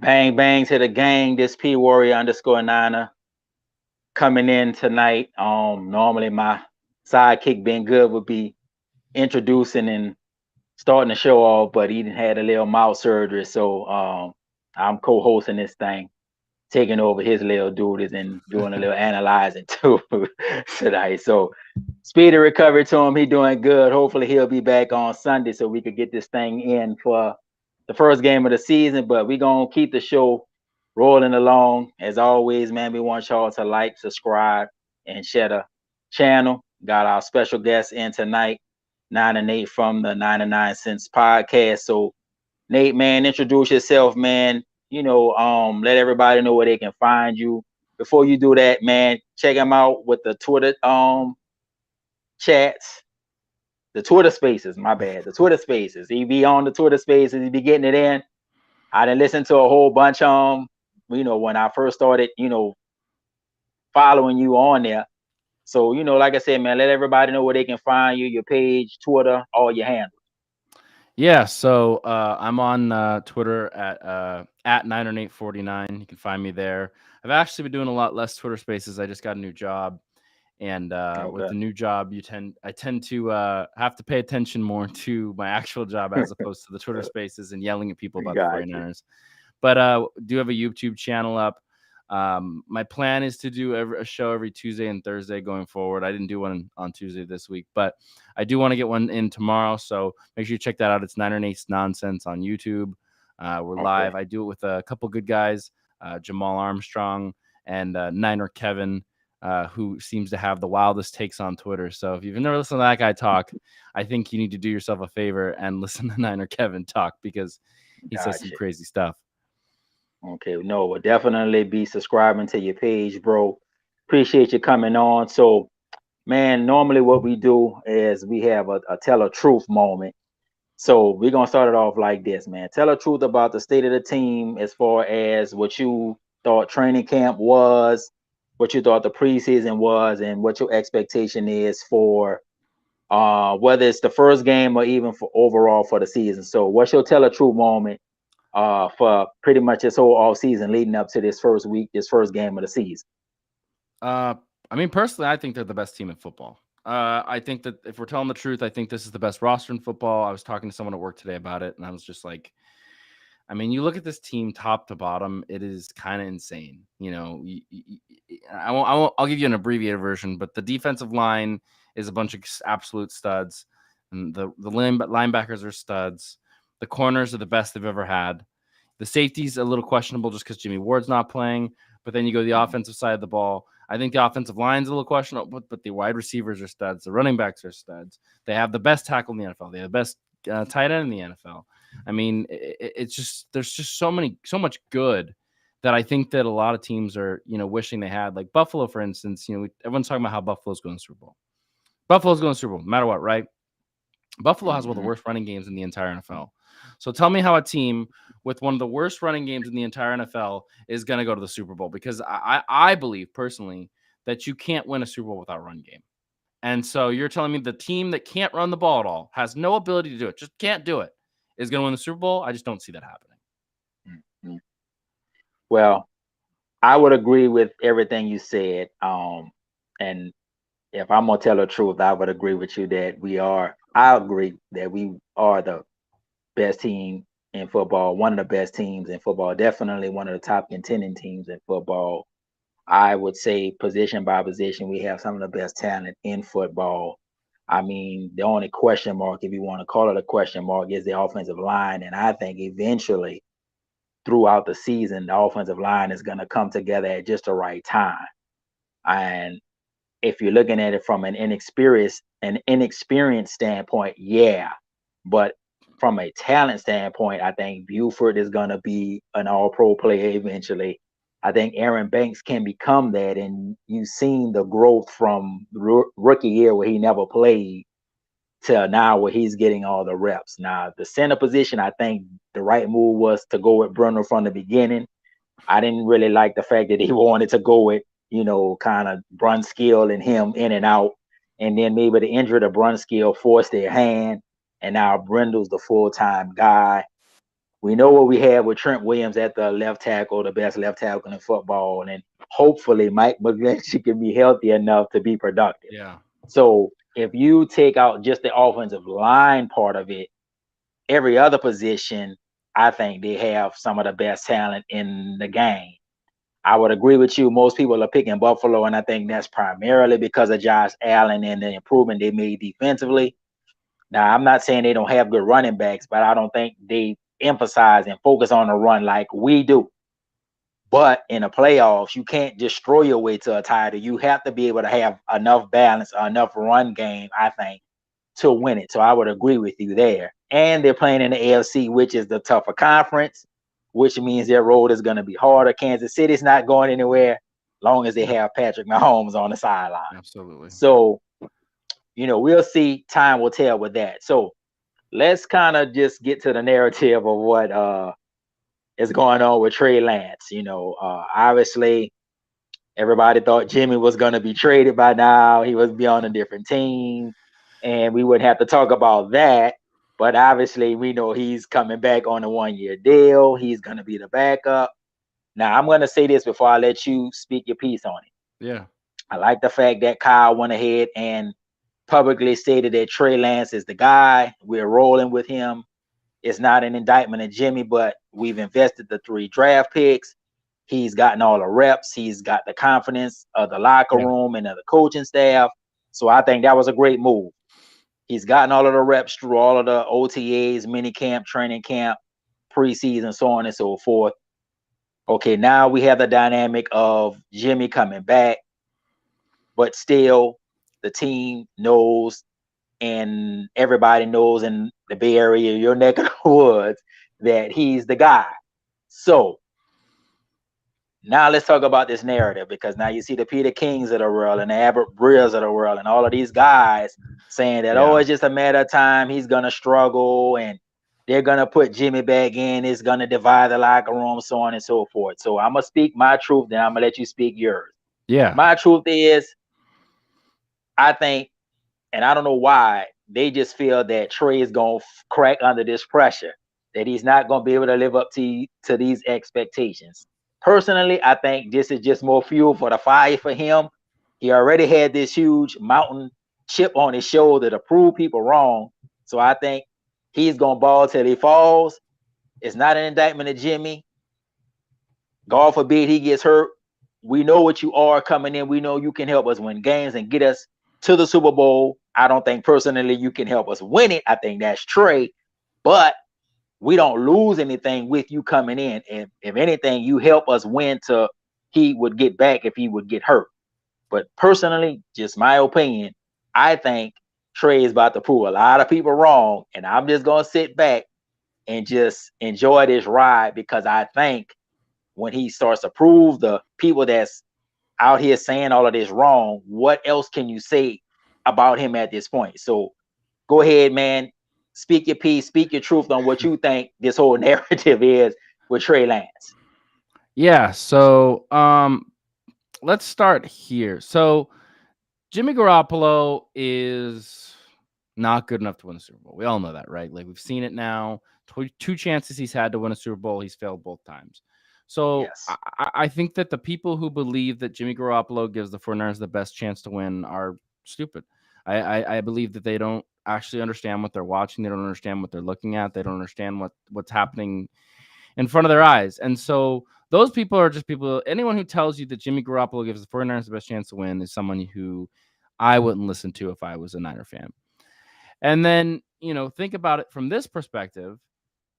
Bang bang to the gang. This Pwarrior _ Niner coming in tonight. Normally my sidekick Ben Good would be introducing and starting the show off, but he had a little mouth surgery, so I'm co-hosting this thing, taking over his little duties and doing a little analyzing too tonight. So speedy recovery to him. He doing good. Hopefully he'll be back on Sunday so we could get this thing in for the first game of the season. But we gonna keep the show rolling along. As always, man, we want y'all to like, subscribe, and share the channel. Got our special guest in tonight, 9 and 8 from the 99 Cents podcast. So Nate, man, introduce yourself, man. Let everybody know where they can find you. Before you do that, man, check him out with the Twitter chats, the Twitter spaces, my bad. The Twitter spaces. He be on the Twitter spaces, he be getting it in. I done listened to a whole bunch of them, when I first started, following you on there. So, like I said, man, let everybody know where they can find you, your page, Twitter, all your handles. Yeah, so I'm on Twitter at 90849. You can find me there. I've actually been doing a lot less Twitter Spaces. I just got a new job, and with Okay. the new job, I tend to have to pay attention more to my actual job as opposed to the Twitter Spaces and yelling at people about the Gotcha. 49ers. But do have a YouTube channel up. My plan is to do a show every Tuesday and Thursday going forward. I didn't do one on Tuesday this week, but I do want to get one in tomorrow. So make sure you check that out. It's 908 Nonsense on YouTube. We're Okay. live. I do it with a couple good guys, Jamal Armstrong and Niner Kevin, who seems to have the wildest takes on Twitter. So if you've never listened to that guy talk, I think you need to do yourself a favor and listen to Niner Kevin talk because he says some Gotcha. crazy stuff. Okay, no, we'll definitely be subscribing to your page, bro. Appreciate you coming on. So, man, normally what we do is we have a tell a truth moment. So we're gonna start it off like this, man. Tell the truth about the state of the team as far as what you thought training camp was, what you thought the preseason was, and what your expectation is for whether it's the first game or even for overall for the season. So what's your tell a truth moment for pretty much this whole off season leading up to this first week, this first game of the season? Uh, I mean, personally, I think they're the best team in football. I think that if we're telling the truth, I think this is the best roster in football. I was talking to someone at work today about it, and I was just like, I mean, you look at this team top to bottom, it is kind of insane. I'll give you an abbreviated version, but the defensive line is a bunch of absolute studs, and the linebackers are studs. The corners are the best they've ever had. The safety's a little questionable just because Jimmy Ward's not playing. But then you go to the offensive side of the ball. I think the offensive line's a little questionable, but the wide receivers are studs. The running backs are studs. They have the best tackle in the NFL. They have the best tight end in the NFL. I mean, it's just there's just so much good that I think that a lot of teams are wishing they had. Like Buffalo, for instance. Everyone's talking about how Buffalo's going to the Super Bowl. Buffalo's going to the Super Bowl, no matter what, right? Buffalo has one of the Mm-hmm. worst running games in the entire NFL. So tell me how a team with one of the worst running games in the entire NFL is going to go to the Super Bowl, because I believe personally that you can't win a Super Bowl without a run game. And so you're telling me the team that can't run the ball at all, has no ability to do it, just can't do it, is going to win the Super Bowl? I just don't see that happening. Mm-hmm. Well, I would agree with everything you said. And if I'm gonna tell the truth, I would agree with you that I agree that we are the best team in football, one of the best teams in football, definitely one of the top contending teams in football. I would say position by position, we have some of the best talent in football. I mean, the only question mark, if you want to call it a question mark, is the offensive line. And I think eventually throughout the season, the offensive line is going to come together at just the right time. And if you're looking at it from an inexperienced standpoint, yeah. But from a talent standpoint, I think Buford is going to be an all-pro player eventually. I think Aaron Banks can become that, and you've seen the growth from rookie year where he never played to now where he's getting all the reps. Now, the center position, I think the right move was to go with Bruno from the beginning. I didn't really like the fact that he wanted to go with, kind of Brunskill and him in and out. And then maybe the injury to Brunskill forced their hand. And now Brendel's the full time guy. We know what we have with Trent Williams at the left tackle, the best left tackle in football, and hopefully Mike McGlinchey can be healthy enough to be productive. Yeah. So if you take out just the offensive line part of it, every other position, I think they have some of the best talent in the game. I would agree with you. Most people are picking Buffalo, and I think that's primarily because of Josh Allen and the improvement they made defensively. Now, I'm not saying they don't have good running backs, but I don't think they emphasize and focus on the run like we do. But in the playoffs, you can't destroy your way to a title. You have to be able to have enough balance, enough run game, I think, to win it. So I would agree with you there. And they're playing in the AFC, which is the tougher conference, which means their road is going to be harder. Kansas City's not going anywhere long as they have Patrick Mahomes on the sideline. Absolutely. So, we'll see. Time will tell with that. So let's kind of just get to the narrative of what is going on with Trey Lance. Obviously, everybody thought Jimmy was going to be traded by now. He was be on a different team, and we wouldn't have to talk about that. But obviously, we know he's coming back on a 1-year deal. He's going to be the backup. Now, I'm going to say this before I let you speak your piece on it. Yeah. I like the fact that Kyle went ahead and publicly stated that Trey Lance is the guy. We're rolling with him. It's not an indictment of Jimmy, but we've invested the 3 draft picks. He's gotten all the reps. He's got the confidence of the locker room and of the coaching staff. So I think that was a great move. He's gotten all of the reps through all of the OTAs, mini camp, training camp, preseason, so on and so forth. Okay, now we have the dynamic of Jimmy coming back, but still the team knows and everybody knows in the Bay Area, your neck of the woods, that he's the guy. So now let's talk about this narrative, because now you see the Peter Kings of the world and the Albert Breers of the world and all of these guys saying that, oh, it's just a matter of time. He's going to struggle and they're going to put Jimmy back in. It's going to divide the locker room, so on and so forth. So I'm going to speak my truth, then I'm going to let you speak yours. Yeah. My truth is, I think, and I don't know why, they just feel that Trey is going to crack under this pressure, that he's not going to be able to live up to these expectations. Personally, I think this is just more fuel for the fire for him. He already had this huge mountain chip on his shoulder to prove people wrong. So I think he's going to ball till he falls. It's not an indictment of Jimmy. God forbid he gets hurt. We know what you are coming in. We know you can help us win games and get us to the Super Bowl. I don't think personally you can help us win it. I think that's Trey. But we don't lose anything with you coming in. And if anything, you help us win to he would get back if he would get hurt. But personally, just my opinion, I think Trey is about to prove a lot of people wrong. And I'm just going to sit back and just enjoy this ride, because I think when he starts to prove the people that's out here saying all of this wrong, what else can you say about him at this point? So go ahead, man. Speak your piece, speak your truth on what you think this whole narrative is with Trey Lance. Yeah. So let's start here. So Jimmy Garoppolo is not good enough to win a Super Bowl. We all know that, right? Like, we've seen it now. 2 chances he's had to win a Super Bowl. He's failed both times. So Yes. I think that the people who believe that Jimmy Garoppolo gives the 49ers the best chance to win are stupid. I believe that they don't actually understand what they're watching. They don't understand what they're looking at. They don't understand what's happening in front of their eyes. And so those people are just people. Anyone who tells you that Jimmy Garoppolo gives the 49ers the best chance to win is someone who I wouldn't listen to if I was a Niner fan. And then, think about it from this perspective.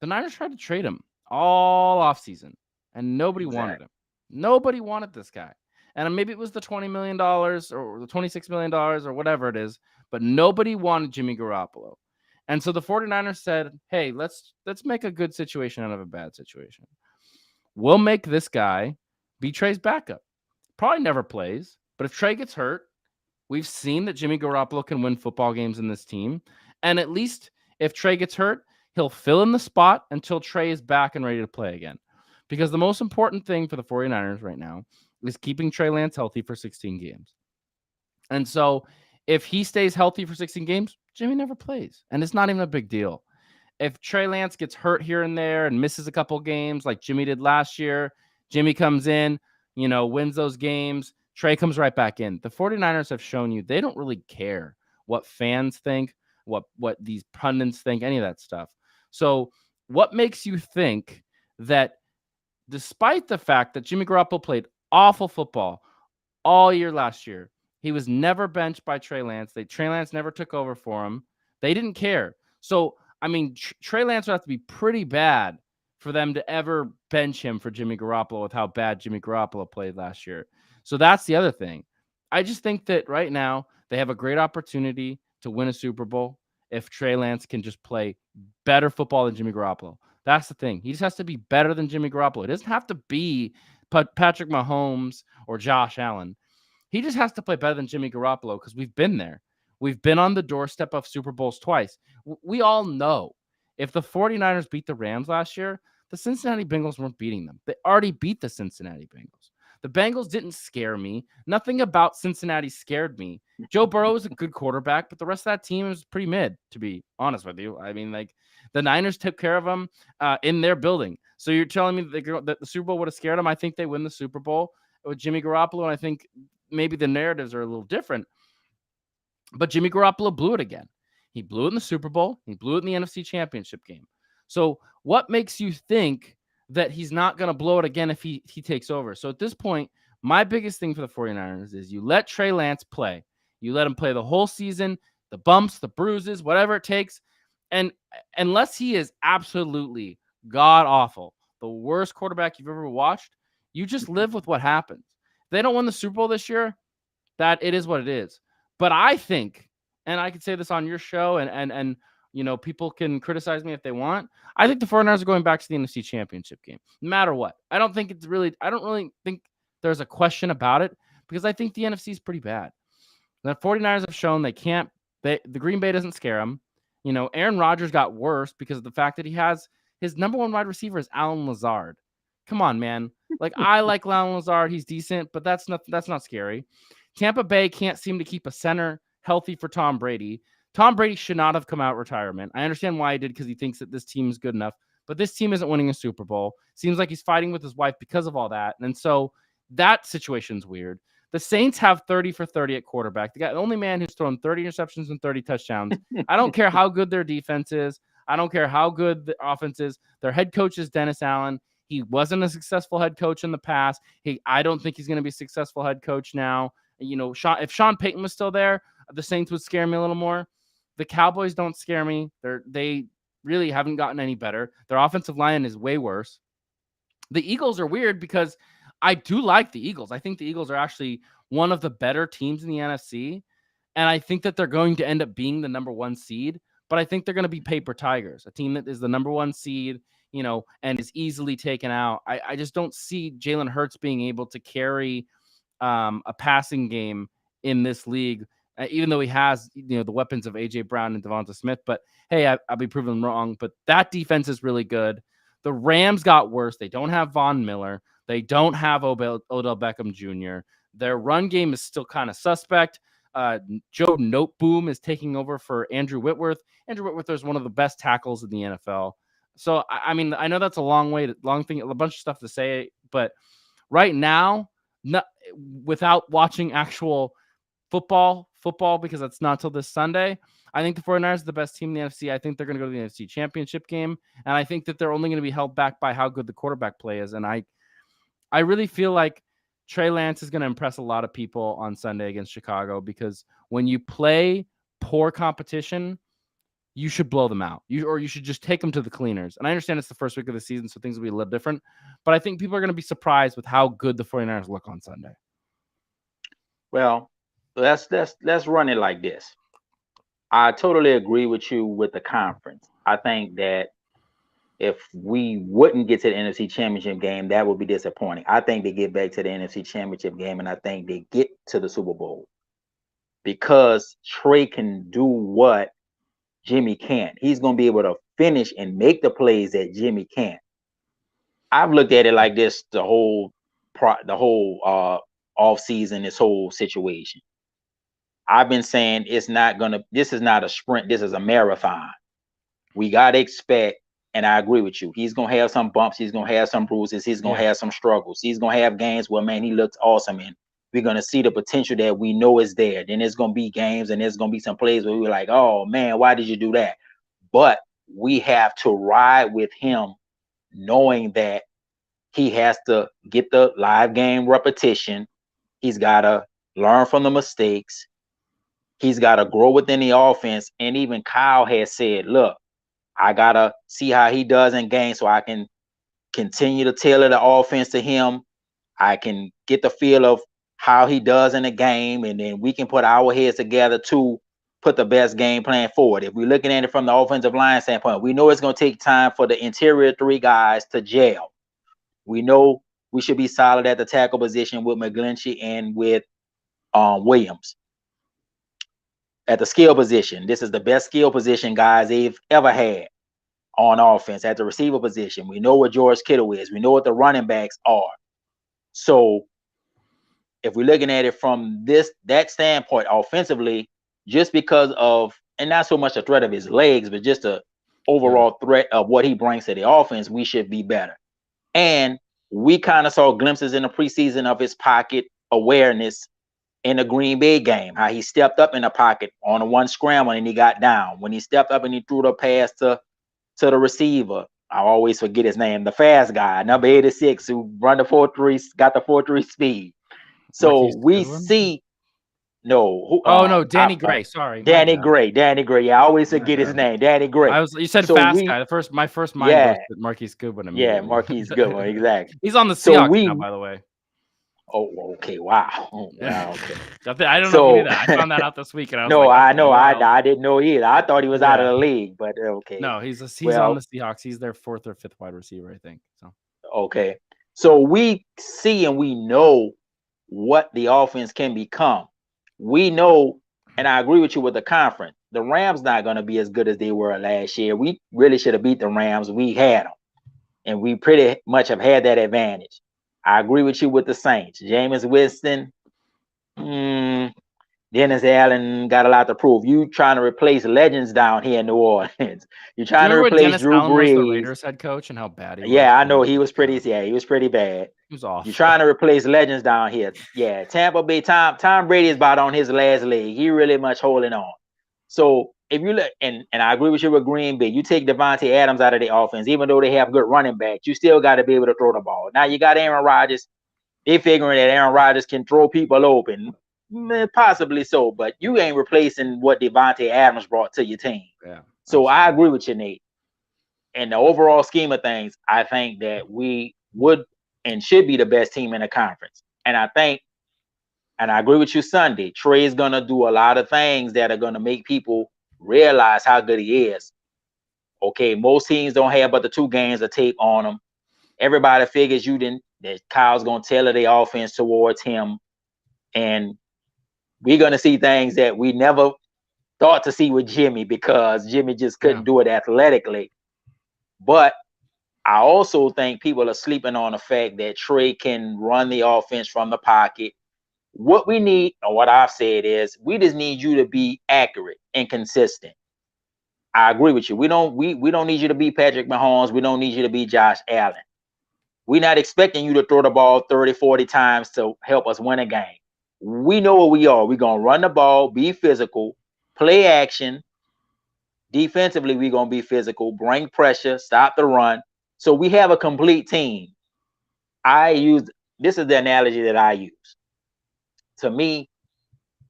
The Niners tried to trade him all offseason, and nobody wanted him. Nobody wanted this guy. And maybe it was the $20 million or the $26 million or whatever it is, but nobody wanted Jimmy Garoppolo. And so the 49ers said, hey, let's make a good situation out of a bad situation. We'll make this guy be Trey's backup. Probably never plays, but if Trey gets hurt, we've seen that Jimmy Garoppolo can win football games in this team. And at least if Trey gets hurt, he'll fill in the spot until Trey is back and ready to play again. Because the most important thing for the 49ers right now is keeping Trey Lance healthy for 16 games. And so if he stays healthy for 16 games, Jimmy never plays. And it's not even a big deal. If Trey Lance gets hurt here and there and misses a couple games like Jimmy did last year, Jimmy comes in, wins those games. Trey comes right back in. The 49ers have shown you they don't really care what fans think, what these pundits think, any of that stuff. So what makes you think that despite the fact that Jimmy Garoppolo played awful football all year last year, he was never benched by Trey Lance. Trey Lance never took over for him. They didn't care. So, I mean, Trey Lance would have to be pretty bad for them to ever bench him for Jimmy Garoppolo with how bad Jimmy Garoppolo played last year. So that's the other thing. I just think that right now they have a great opportunity to win a Super Bowl if Trey Lance can just play better football than Jimmy Garoppolo. That's the thing. He just has to be better than Jimmy Garoppolo. It doesn't have to be Patrick Mahomes or Josh Allen. He just has to play better than Jimmy Garoppolo because we've been there. We've been on the doorstep of Super Bowls twice. We all know if the 49ers beat the Rams last year, the Cincinnati Bengals weren't beating them. They already beat the Cincinnati Bengals. The Bengals didn't scare me. Nothing about Cincinnati scared me. Joe Burrow is a good quarterback, but the rest of that team is pretty mid, to be honest with you. I mean, like the Niners took care of them in their building. So you're telling me that the Super Bowl would have scared them? I think they win the Super Bowl with Jimmy Garoppolo, and I think maybe the narratives are a little different. But Jimmy Garoppolo blew it again. He blew it in the Super Bowl. He blew it in the NFC Championship game. So what makes you think that he's not going to blow it again if he takes over? So at this point, my biggest thing for the 49ers is you let Trey Lance play. You let him play the whole season, the bumps, the bruises, whatever it takes. And unless he is absolutely god-awful, the worst quarterback you've ever watched, you just live with what happens. If they don't win the Super Bowl this year, that it is what it is. But I think, and I could say this on your show, and people can criticize me if they want. I think the 49ers are going back to the NFC Championship game, no matter what. I don't really think there's a question about it because I think the NFC is pretty bad. The 49ers have shown they can't, the Green Bay doesn't scare them. Aaron Rodgers got worse because of the fact that he has his number one wide receiver is Allen Lazard. Come on, man. Like I like Allen Lazard. He's decent, but that's not scary. Tampa Bay can't seem to keep a center healthy for Tom Brady. Tom Brady should not have come out of retirement. I understand why he did because he thinks that this team is good enough, but this team isn't winning a Super Bowl. Seems like he's fighting with his wife because of all that. And so that situation's weird. The Saints have 30 for 30 at quarterback. The only man who's thrown 30 interceptions and 30 touchdowns. I don't care how good their defense is. I don't care how good the offense is. Their head coach is Dennis Allen. He wasn't a successful head coach in the past. I don't think he's going to be a successful head coach now. If Sean Payton was still there, the Saints would scare me a little more. The Cowboys don't scare me. They really haven't gotten any better. Their offensive line is way worse. The Eagles are weird because I do like the Eagles. I think the Eagles are actually one of the better teams in the NFC. And I think that they're going to end up being the number one seed. But I think they're going to be paper tigers, a team that is the number one seed, and is easily taken out. I just don't see Jalen Hurts being able to carry a passing game in this league, even though he has, the weapons of A.J. Brown and Devonta Smith. But, hey, I'll be proven wrong. But that defense is really good. The Rams got worse. They don't have Von Miller. They don't have Odell Beckham Jr. Their run game is still kind of suspect. Joe Noteboom is taking over for Andrew Whitworth. Andrew Whitworth is one of the best tackles in the NFL. So, I mean, I know that's a long thing, a bunch of stuff to say, but right now, without watching actual football, because that's not till this Sunday, I think the 49ers are the best team in the NFC. I think they're going to go to the NFC Championship game, and I think that they're only going to be held back by how good the quarterback play is. And I really feel like Trey Lance is going to impress a lot of people on Sunday against Chicago because when you play poor competition, you should blow them out. You should just take them to the cleaners. And I understand it's the first week of the season, so things will be a little different. But I think people are going to be surprised with how good the 49ers look on Sunday. Well, let's run it like this. I totally agree with you with the conference. I think that if we wouldn't get to the NFC Championship game, that would be disappointing. I think they get back to the NFC Championship game, and I think they get to the Super Bowl because Trey can do what Jimmy can't. He's going to be able to finish and make the plays that Jimmy can't. I've looked at it like this the whole off season, this whole situation. I've been saying this is not a sprint, this is a marathon. we gotta expect, and I agree with you. He's gonna have some bumps. He's gonna have some bruises. He's gonna Yeah. have some struggles. He's gonna have games where man he looks awesome, and we're gonna see the potential that we know is there. Then there's gonna be games, and there's gonna be some plays where we're like, oh man, why did you do that? But we have to ride with him, knowing that he has to get the live game repetition. He's gotta learn from the mistakes. He's gotta grow within the offense. And even Kyle has said, look, I gotta see how he does in games so I can continue to tailor the offense to him. I can get the feel of how he does in the game, and then we can put our heads together to put the best game plan forward. If we're looking at it from the offensive line standpoint, we know it's going to take time for the interior three guys to gel. We know we should be solid at the tackle position with McGlinchey and with Williams. At the skill position, this is the best skill position guys they've ever had on offense. At the receiver position, we know what George Kittle is. We know what the running backs are. So if we're looking at it from that standpoint offensively, just because of, and not so much a threat of his legs, but just a overall threat of what he brings to the offense, we should be better. And we kind of saw glimpses in the preseason of his pocket awareness in the Green Bay game, how he stepped up in the pocket on a one scramble and he got down. When he stepped up and he threw the pass to the receiver, I always forget his name, the fast guy, number 86, who run the 4.3, got the 4.3 speed. So Marquise we Goodwin? see no Oh no, Danny Gray. Sorry, my Danny bad. Gray. Danny Gray. Yeah, I always My forget his bad. name. Danny Gray. You said So fast we guy. My first mind yeah, goes to Marquise Goodwin yeah, immediately. Marquise Goodwin, exactly. He's on the So Seahawks now, we by the way. oh okay, wow. Oh, Yeah. wow, okay. I don't know if you knew So that. I found that out this week, and I was no, like, I okay, know well, I didn't know either. I thought he was out of yeah. the league, but okay. No, he's on the Well, Seahawks. He's their fourth or fifth wide receiver, I think. So okay. So we see and we know what the offense can become. We know, and I agree with you with the conference. The Rams not going to be as good as they were last year. We really should have beat the Rams. We had them, and we pretty much have had that advantage. I agree with you with the Saints. Jameis Winston, Dennis Allen got a lot to prove. You trying to replace legends down here in New Orleans. You're do you trying to remember when replace Dennis Drew Allen was the Brees. Raiders head coach and how bad he was? Yeah, I Oh know he my was pretty. God. Yeah, he was pretty bad. He was You're awful. trying to replace legends down here. Yeah, Tampa Bay. Tom Brady is about on his last leg. He really much holding on. So if you look, and I agree with you with Green Bay, you take Devontae Adams out of the offense, even though they have good running backs, you still got to be able to throw the ball. Now you got Aaron Rodgers. They figuring that Aaron Rodgers can throw people open, possibly so, but you ain't replacing what Devontae Adams brought to your team. Yeah. So I Absolutely. agree with you, Nate. In the overall scheme of things, I think that we would and should be the best team in the conference. And I think, and I agree with you, Sunday, Trey's going to do a lot of things that are going to make people realize how good he is. Okay, most teams don't have but the 2 games of tape on them. Everybody figures that Kyle's going to tailor the offense towards him. And we're going to see things that we never thought to see with Jimmy because Jimmy just couldn't do it athletically. But I also think people are sleeping on the fact that Trey can run the offense from the pocket. What we need, or what I've said is, we just need you to be accurate and consistent. I agree with you. We don't need you to be Patrick Mahomes. We don't need you to be Josh Allen. We're not expecting you to throw the ball 30, 40 times to help us win a game. We know what we are. We're going to run the ball, be physical, play action. Defensively, we're going to be physical, bring pressure, stop the run. So we have a complete team. This is the analogy that I use. To me,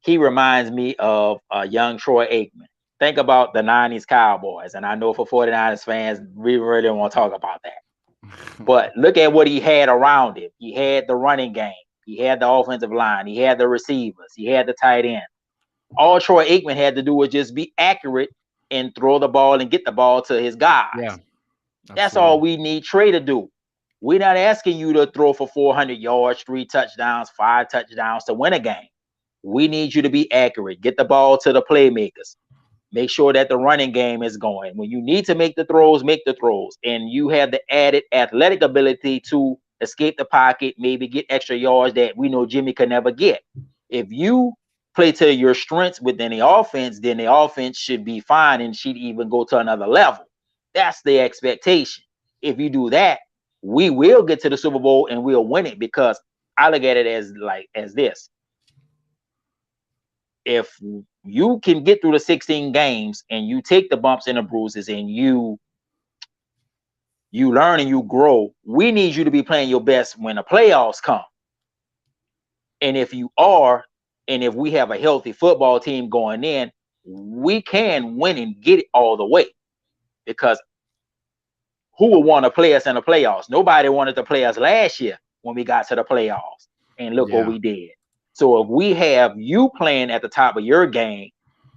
he reminds me of a young Troy Aikman. Think about the 90s Cowboys. And I know for 49ers fans, we really don't want to talk about that. But look at what he had around him. He had the running game. He had the offensive line. He had the receivers. He had the tight end. All Troy Aikman had to do was just be accurate and throw the ball and get the ball to his guys. Yeah, that's all we need Trey to do. We're not asking you to throw for 400 yards, 3 touchdowns, 5 touchdowns to win a game. We need you to be accurate. Get the ball to the playmakers. Make sure that the running game is going. When you need to make the throws, make the throws. And you have the added athletic ability to escape the pocket, maybe get extra yards that we know Jimmy could never get. If you play to your strengths within the offense, then the offense should be fine and should even go to another level. That's the expectation. If you do that, we will get to the Super Bowl and we'll win it, because I look at it as this. If you can get through the 16 games and you take the bumps and the bruises and you learn and you grow, we need you to be playing your best when the playoffs come. And if you are, and if we have a healthy football team going in, we can win and get it all the way. Because who would want to play us in the playoffs? Nobody wanted to play us last year when we got to the playoffs. And look what we did. So if we have you playing at the top of your game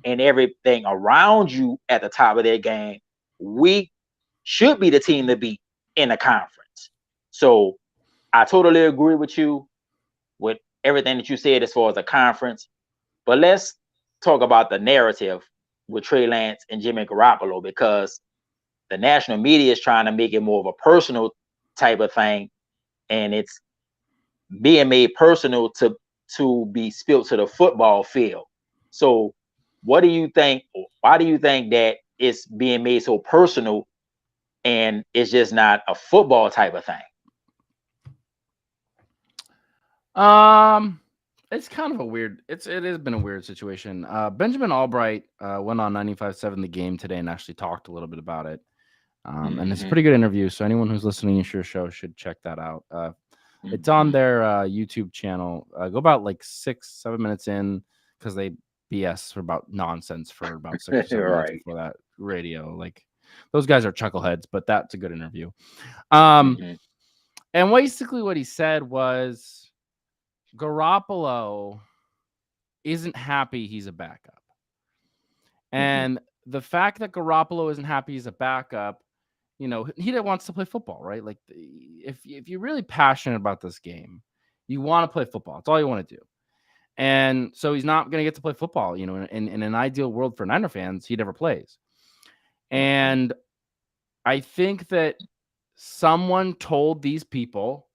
and everything around you at the top of their game, we should be the team to beat in the conference. So I totally agree with you with everything that you said as far as the conference. But let's talk about the narrative with Trey Lance and Jimmy Garoppolo, because the national media is trying to make it more of a personal type of thing, and it's being made personal to be spilled to the football field. So what do you think, why do you think that it's being made so personal and it's just not a football type of thing? It's kind of a weird. It has been a weird situation. Benjamin Albright went on 95.7 The Game today and actually talked a little bit about it. And it's a pretty good interview. So anyone who's listening to your show should check that out. It's on their YouTube channel. Go about like 6-7 minutes in, because they BS for about nonsense for about 6 or 7 minutes before that radio. Like, those guys are chuckleheads, but that's a good interview. And basically what he said was Garoppolo isn't happy he's a backup. And the fact that Garoppolo isn't happy he's a backup, you know, he wants to play football, right? Like, if you're really passionate about this game, you want to play football. It's all you want to do. And so he's not going to get to play football. You know, in an ideal world for Niner fans, he never plays. And I think that someone told these people,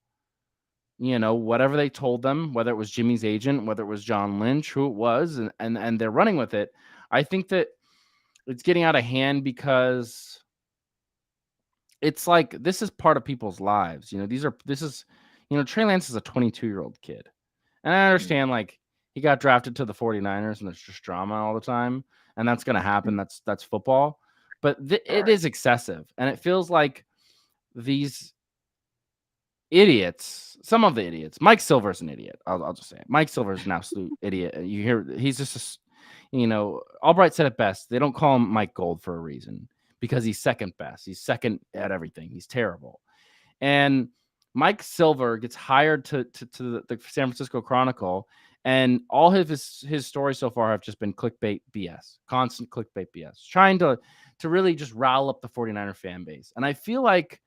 you know, whatever they told them, whether it was Jimmy's agent, whether it was John Lynch, who it was, and they're running with it. I think that it's getting out of hand, because it's like, this is part of people's lives. You know, Trey Lance is a 22-year-old kid. And I understand, like, he got drafted to the 49ers and there's just drama all the time. And that's going to happen. That's football. But it is excessive. And it feels like these idiots, some of the idiots, Mike Silver's an idiot. I'll just say it. Mike Silver's an absolute idiot. You hear, he's just, you know, Albright said it best. They don't call him Mike Gold for a reason, because he's second best. He's second at everything. He's terrible. And Mike Silver gets hired to the San Francisco Chronicle, and all his stories so far have just been clickbait BS, constant clickbait BS, trying to really just rile up the 49er fan base. And I feel like,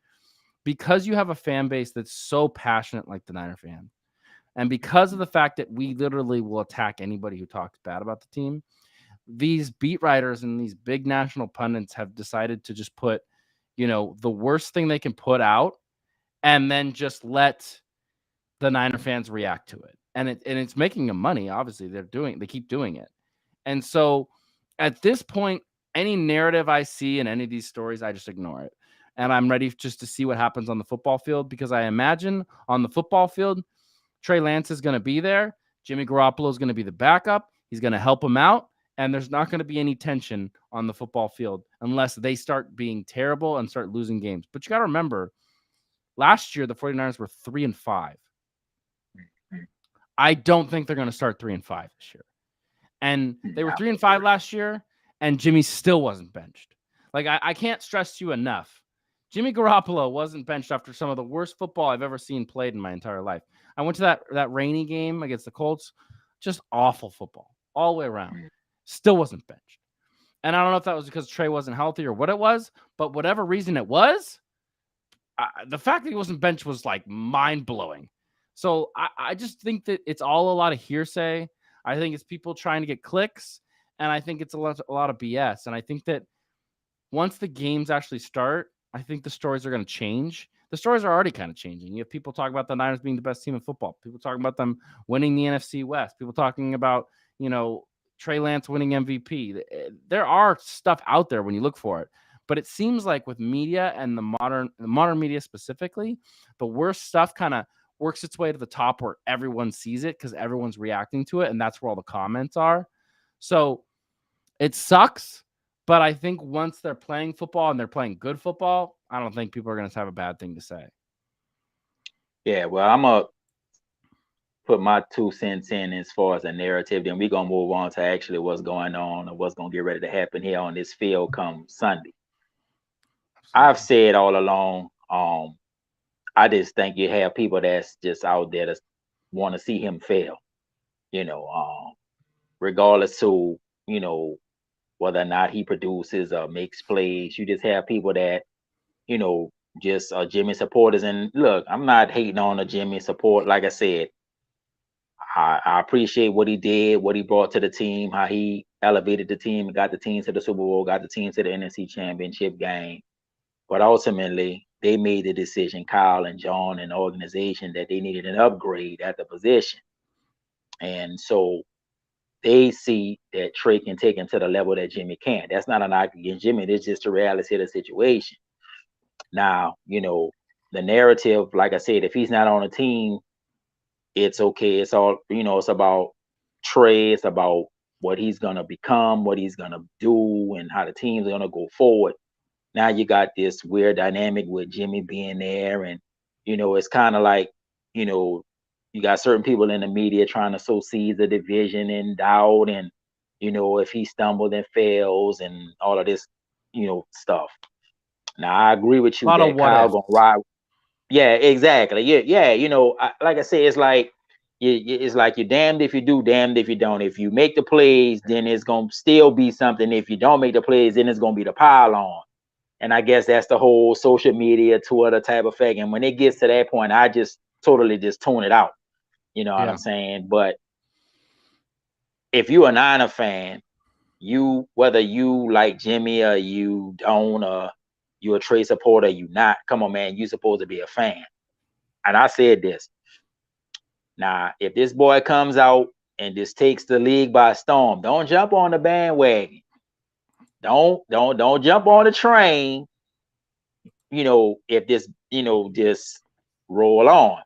because you have a fan base that's so passionate like the Niner fan, and because of the fact that we literally will attack anybody who talks bad about the team, these beat writers and these big national pundits have decided to just put, you know, the worst thing they can put out, and then just let the Niner fans react to it. And it's making them money. Obviously, they keep doing it. And so at this point, any narrative I see in any of these stories, I just ignore it. And I'm ready just to see what happens on the football field, because I imagine on the football field, Trey Lance is going to be there. Jimmy Garoppolo is going to be the backup. He's going to help him out. And there's not going to be any tension on the football field unless they start being terrible and start losing games. But you got to remember, last year, the 49ers were 3-5. I don't think they're going to start 3-5 this year. And they were 3-5 last year, and Jimmy still wasn't benched. Like, I can't stress to you enough. Jimmy Garoppolo wasn't benched after some of the worst football I've ever seen played in my entire life. I went to that rainy game against the Colts. Just awful football all the way around. Still wasn't benched. And I don't know if that was because Trey wasn't healthy or what it was, but whatever reason it was, the fact that he wasn't benched was like mind-blowing. So I just think that it's all a lot of hearsay. I think it's people trying to get clicks, and I think it's a lot of BS. And I think that once the games actually start, I think the stories are going to change. The stories are already kind of changing. You have people talking about the Niners being the best team in football. People talking about them winning the NFC West. People talking about, you know, Trey Lance winning MVP. There are stuff out there when you look for it. But it seems like with media and the modern media specifically, the worst stuff kind of works its way to the top where everyone sees it because everyone's reacting to it, and that's where all the comments are. So it sucks, but I think once they're playing football and they're playing good football, I don't think people are going to have a bad thing to say. Yeah, well, I'm gonna put my 2 cents in as far as a narrative. Then we're gonna move on to actually what's going on and what's gonna get ready to happen here on this field come Sunday. I've Absolutely. said all along, I just think you have people that's just out there that want to see him fail. You know, regardless to whether or not he produces or makes plays. You just have people that you know just are Jimmy supporters. And look, I'm not hating on the Jimmy support. Like I said, I appreciate what he did, what he brought to the team, how he elevated the team, got the team to the Super Bowl, got the team to the NFC Championship game. But ultimately, they made the decision, Kyle and John and the organization, that they needed an upgrade at the position. And so they see that Trey can take him to the level that Jimmy can't. That's not a knock against Jimmy. It's just the reality of the situation. Now, the narrative, like I said, if he's not on a team, it's okay. It's all, it's about Trey. It's about what he's going to become, what he's going to do, and how the team's going to go forward. Now you got this weird dynamic with Jimmy being there. And, it's kind of like, you know, you got certain people in the media trying to sow seeds of division and doubt. And, if he stumbles and fails and all of this, stuff. Now, I agree with A you lot of that what Kyle ifs. gonna ride. Yeah, exactly. Yeah, yeah. Like I say, it's like it's like you're damned if you do, damned if you don't. If you make the plays, then it's gonna still be something. If you don't make the plays, then it's gonna be the pile on. And I guess that's the whole social media Twitter type of effect. And when it gets to that point, I just totally just tune it out. You know what I'm Yeah. saying? But if you're a Niner fan, you whether you like Jimmy or you don't, or you a Trey supporter, you not. Come on, man, you supposed to be a fan. And I said this. Now, if this boy comes out and just takes the league by storm, don't jump on the bandwagon. Don't jump on the train. If this, just roll on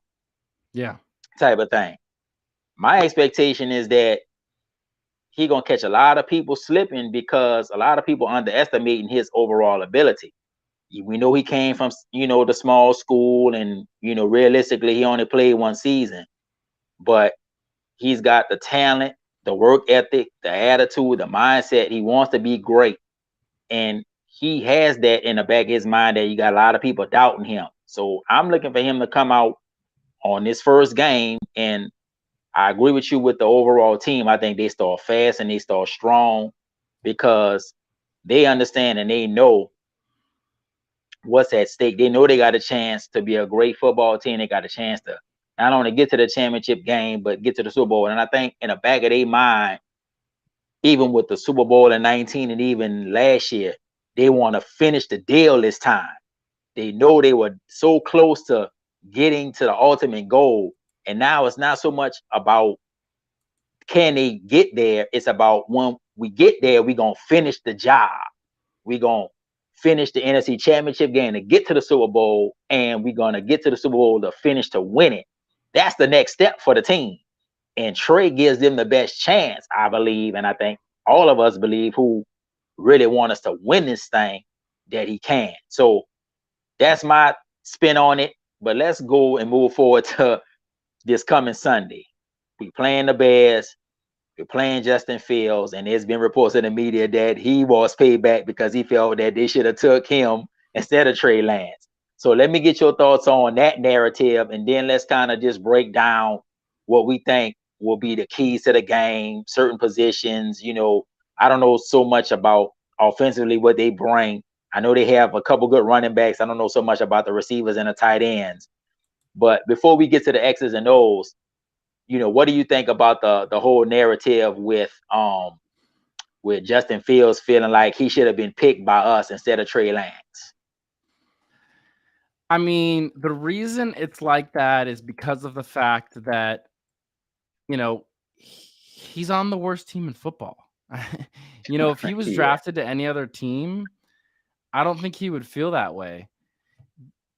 Yeah. type of thing. My expectation is that he gonna catch a lot of people slipping because a lot of people underestimating his overall ability. We know he came from the small school, and realistically he only played one season, but he's got the talent, the work ethic, the attitude, the mindset. He wants to be great, and he has that in the back of his mind that you got a lot of people doubting him. So I'm looking for him to come out on this first game. And I agree with you with the overall team. I think they start fast and they start strong because they understand and they know what's at stake. They know they got a chance to be a great football team. They got a chance to not only get to the championship game, but get to the Super Bowl. And I think in the back of their mind, even with the Super Bowl in 19 and even last year, they want to finish the deal this time. They know they were so close to getting to the ultimate goal. And now it's not so much about can they get there. It's about when we get there, we're going to finish the job. We're going to finish the NFC Championship game to get to the Super Bowl. And we're going to get to the Super Bowl to finish to win it. That's the next step for the team. And Trey gives them the best chance, I believe. And I think all of us believe who really want us to win this thing that he can. So that's my spin on it. But let's go and move forward to this coming Sunday. We playing the Bears. We're playing Justin Fields, and there's been reports in the media that he was paid back because he felt that they should have took him instead of Trey Lance. So let me get your thoughts on that narrative, and then let's kind of just break down what we think will be the keys to the game, certain positions. I don't know so much about offensively what they bring. I know they have a couple good running backs. I don't know so much about the receivers and the tight ends. But before we get to the X's and O's, what do you think about the whole narrative with Justin Fields feeling like he should have been picked by us instead of Trey Lance? I mean, the reason it's like that is because of the fact that, he's on the worst team in football. If he was Yeah, drafted to any other team, I don't think he would feel that way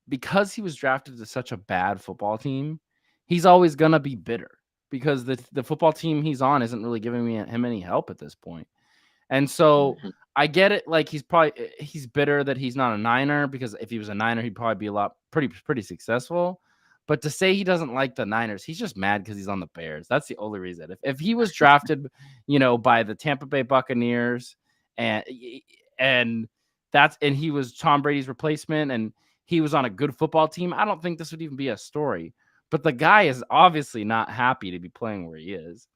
because he was drafted to such a bad football team. He's always gonna be bitter because the football team he's on isn't really giving him any help at this point. And so Mhm. I get it. Like he's bitter that he's not a Niner because if he was a Niner, he'd probably be a lot pretty successful. But to say he doesn't like the Niners, he's just mad because he's on the Bears. That's the only reason. If he was drafted, by the Tampa Bay Buccaneers and and and he was Tom Brady's replacement and he was on a good football team, I don't think this would even be a story. But the guy is obviously not happy to be playing where he is,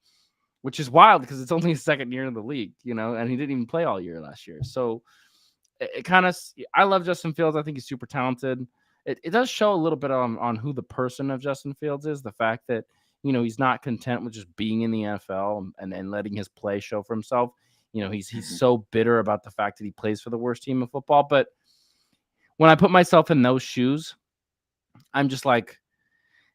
which is wild because it's only his second year in the league, and he didn't even play all year last year. So it kind of, I love Justin Fields. I think he's super talented. It does show a little bit on who the person of Justin Fields is. The fact that, he's not content with just being in the NFL and letting his play show for himself. He's Mhm. so bitter about the fact that he plays for the worst team in football. But when I put myself in those shoes, I'm just like,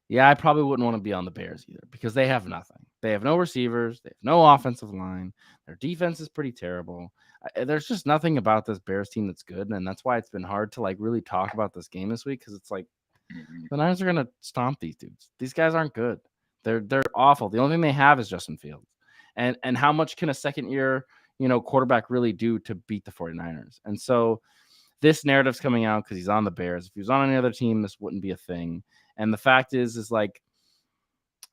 yeah, I probably wouldn't want to be on the Bears either because they have nothing. They have no receivers. They have no offensive line. Their defense is pretty terrible. There's just nothing about this Bears team that's good, and that's why it's been hard to really talk about this game this week because it's like Mhm. the Niners are gonna stomp these dudes. These guys aren't good. They're awful. The only thing they have is Justin Fields, and how much can a second year quarterback really do to beat the 49ers? And so this narrative's coming out because he's on the Bears. If he was on any other team, this wouldn't be a thing. And the fact is like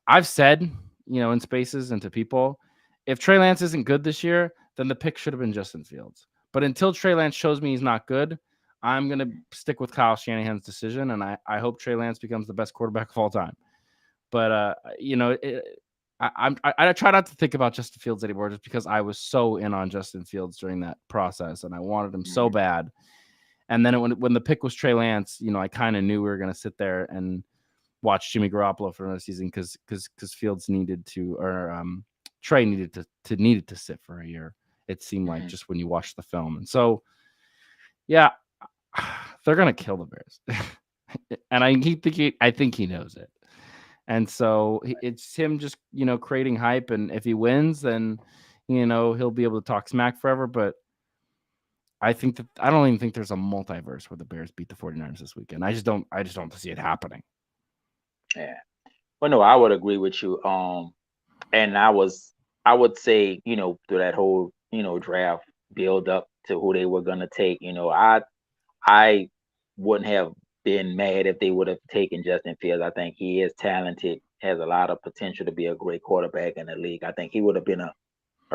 I've said, in spaces and to people, if Trey Lance isn't good this year, then the pick should have been Justin Fields. But until Trey Lance shows me he's not good, I'm going to stick with Kyle Shanahan's decision. And I hope Trey Lance becomes the best quarterback of all time. But, I try not to think about Justin Fields anymore just because I was so in on Justin Fields during that process and I wanted him so Mhm. bad. And then when the pick was Trey Lance, I kind of knew we were going to sit there and watch Jimmy Garoppolo for another season because Fields needed to or Trey needed to sit for a year. It seemed like Mhm. just when you watch the film, and so yeah, they're gonna kill the Bears, and I think he knows it, and so it's him just creating hype, and if he wins, then he'll be able to talk smack forever. But I don't even think there's a multiverse where the Bears beat the 49ers this weekend. I just don't see it happening. Yeah. Well, no, I would agree with you. And I would say, through that whole, draft build up to who they were gonna take, I wouldn't have been mad if they would have taken Justin Fields. I think he is talented, has a lot of potential to be a great quarterback in the league. I think he would have been a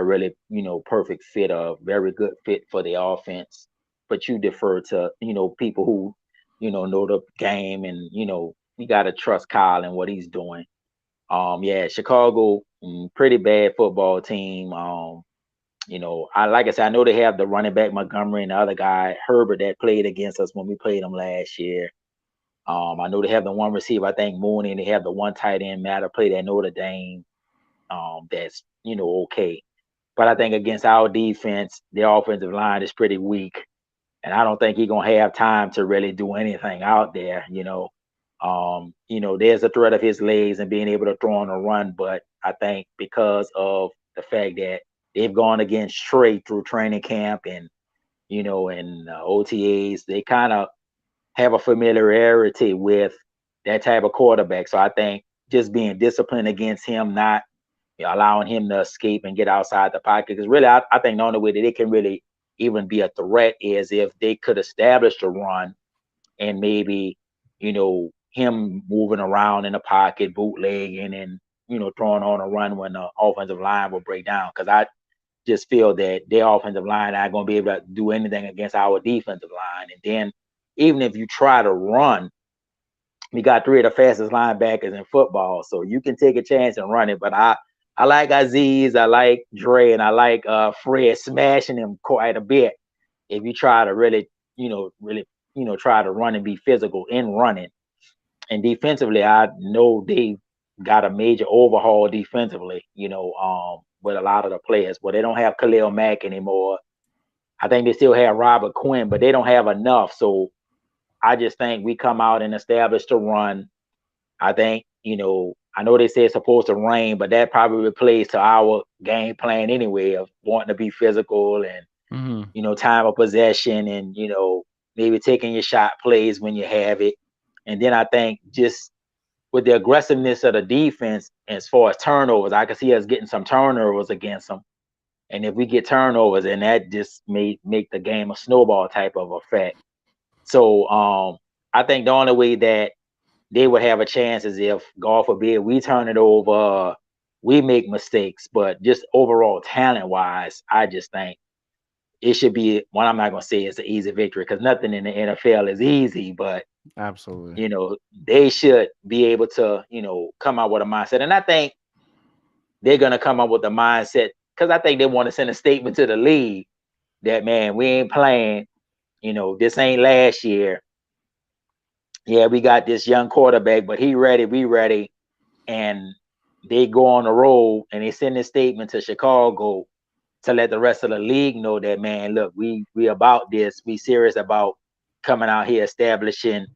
really, perfect fit, a very good fit for the offense. But you defer to, people who, know the game and, you got to trust Kyle and what he's doing. Yeah, Chicago, pretty bad football team. I like I said, I know they have the running back Montgomery and the other guy Herbert that played against us when we played them last year. I know they have the one receiver, I think Mooney, and they have the one tight end Matter played at Notre Dame. That's okay, but I think against our defense, their offensive line is pretty weak, and I don't think he's gonna have time to really do anything out there. There's a threat of his legs and being able to throw on a run, but I think because of the fact that they've gone against Trey through training camp and and OTAs, they kind of have a familiarity with that type of quarterback. So I think just being disciplined against him, not allowing him to escape and get outside the pocket. Because really, I think the only way that they can really even be a threat is if they could establish the run and maybe, him moving around in the pocket, bootlegging and, throwing on a run when the offensive line will break down. Because I just feel that their offensive line not going to be able to do anything against our defensive line. And then even if you try to run, we got three of the fastest linebackers in football, so you can take a chance and run it. But I like Aziz, I like Dre, and I like Fred smashing him quite a bit. If you try to really, try to run and be physical in running. And defensively, I know they got a major overhaul defensively, with a lot of the players. But they don't have Khalil Mack anymore. I think they still have Robert Quinn, but they don't have enough. So I just think we come out and establish the run. I think, I know they say it's supposed to rain, but that probably plays to our game plan anyway of wanting to be physical and, Mm-hmm. time of possession, and maybe taking your shot plays when you have it. And then I think just with the aggressiveness of the defense as far as turnovers, I can see us getting some turnovers against them. And if we get turnovers, and that just may make the game a snowball type of effect. So I think the only way that they would have a chance is if, God forbid, we turn it over, we make mistakes. But just overall talent wise, I just think it should be one. I'm not gonna say it's an easy victory because nothing in the NFL is easy, but Absolutely. they should be able to, come out with a mindset. And I think they're gonna come up with a mindset because I think they want to send a statement to the league that, man, we ain't playing. This ain't last year. Yeah, we got this young quarterback, but he ready, we ready. And they go on the road and they send a statement to Chicago to let the rest of the league know that, man, look, we about this. We serious about coming out here establishing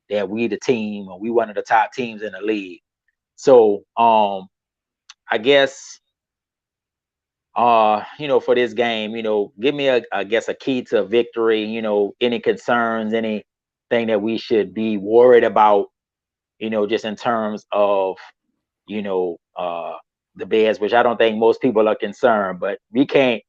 that we the team, or we one of the top teams in the league. So I guess for this game, give me I guess a key to victory, any concerns, anything that we should be worried about, just in terms of, you know, uh the Bears, which I don't think most people are concerned, but we can't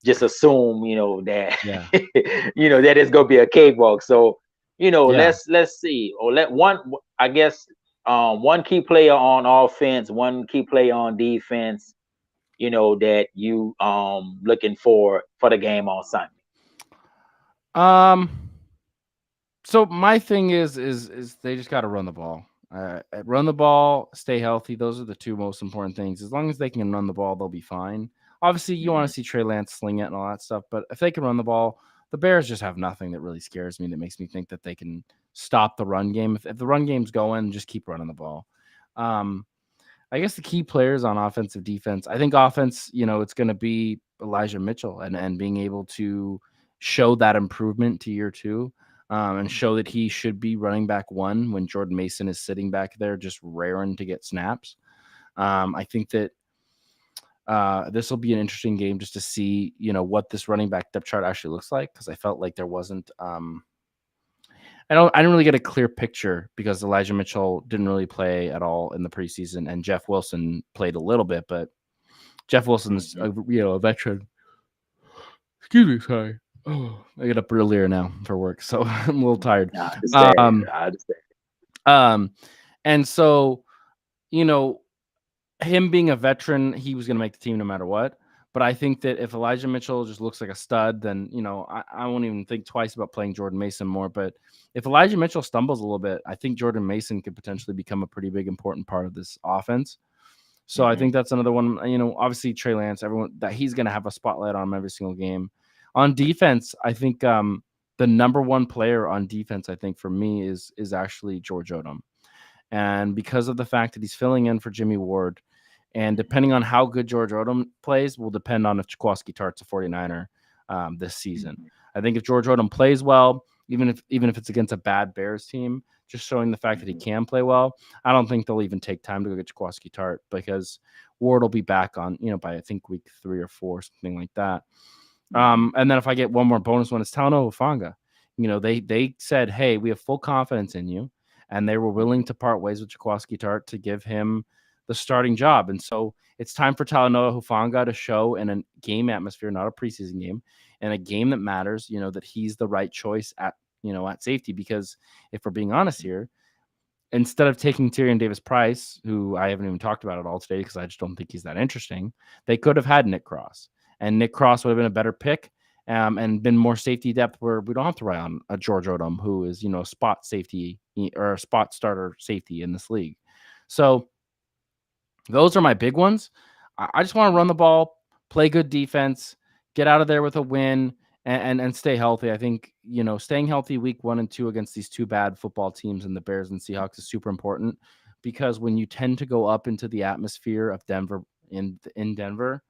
just assume, that Yeah. that it's gonna be a cakewalk. So, Yeah. let's see. Or let one I guess one key player on offense, one key player on defense, that you looking for the game on Sunday. Um. So my thing is they just got to run the ball. Run the ball, stay healthy. Those are the two most important things. As long as they can run the ball, they'll be fine. Obviously, you want Mhm. to see Trey Lance sling it and all that stuff, but if they can run the ball, the Bears just have nothing that really scares me. That makes me think that they can stop the run game. If the run game's going, just keep running the ball. Um, I guess the key players on offensive defense. I think offense, it's going to be Elijah Mitchell and being able to show that improvement to year two, and show that he should be running back one when Jordan Mason is sitting back there just raring to get snaps. I think that this will be an interesting game just to see, what this running back depth chart actually looks like, because I felt like there wasn't. I didn't really get a clear picture because Elijah Mitchell didn't really play at all in the preseason, and Jeff Wilson played a little bit, but Jeff Wilson's Mhm. a veteran. Excuse me, sorry. Oh, I get up earlier now for work, so I'm a little tired. I understand. Um, I understand. um, and so you know, him being a veteran, he was going to make the team no matter what. But I think that if Elijah Mitchell just looks like a stud, then I won't even think twice about playing Jordan Mason more. But if Elijah Mitchell stumbles a little bit, I think Jordan Mason could potentially become a pretty big important part of this offense. So I Mhm. think that's another one. Obviously Trey Lance, everyone that he's going to have a spotlight on him every single game. On defense, I think the number one player on defense, I think for me is actually George Odom, and because of the fact that he's filling in for Jimmy Ward, and depending on how good George Odom plays will depend on if Jaquiski Tartt's a 49er this season. Mhm. I think if George Odom plays well, even if it's against a bad Bears team, just showing the fact that he Mhm. can play well, I don't think they'll even take time to go get Jaquiski Tartt because Ward will be back on, by I think week 3 or 4, something like that. Mhm. And then if I get one more bonus one, it's Talanoa Hufanga. They said, hey, we have full confidence in you, and they were willing Mhm. to part ways with Jaquiski Tartt to give him the starting job. And so it's time for Talanoa Hufanga to show in a game atmosphere, not a preseason game, and a game that matters, that he's the right choice at safety. Because if we're being honest here, instead of taking Tyrion Davis Price, who I haven't even talked about at all today because I just don't think he's that interesting, they could have had Nick Cross, and Nick Cross would have been a better pick, and been more safety depth where we don't have to rely on a George Odom, who is a spot safety or a spot starter safety in this league. So those are my big ones. I just want to run the ball, play good defense, get out of there with a win, and stay healthy. I think staying healthy week 1 and 2 against these two bad football teams and the Bears and Seahawks is super important, because when you tend to go up into the atmosphere of Denver in Denver,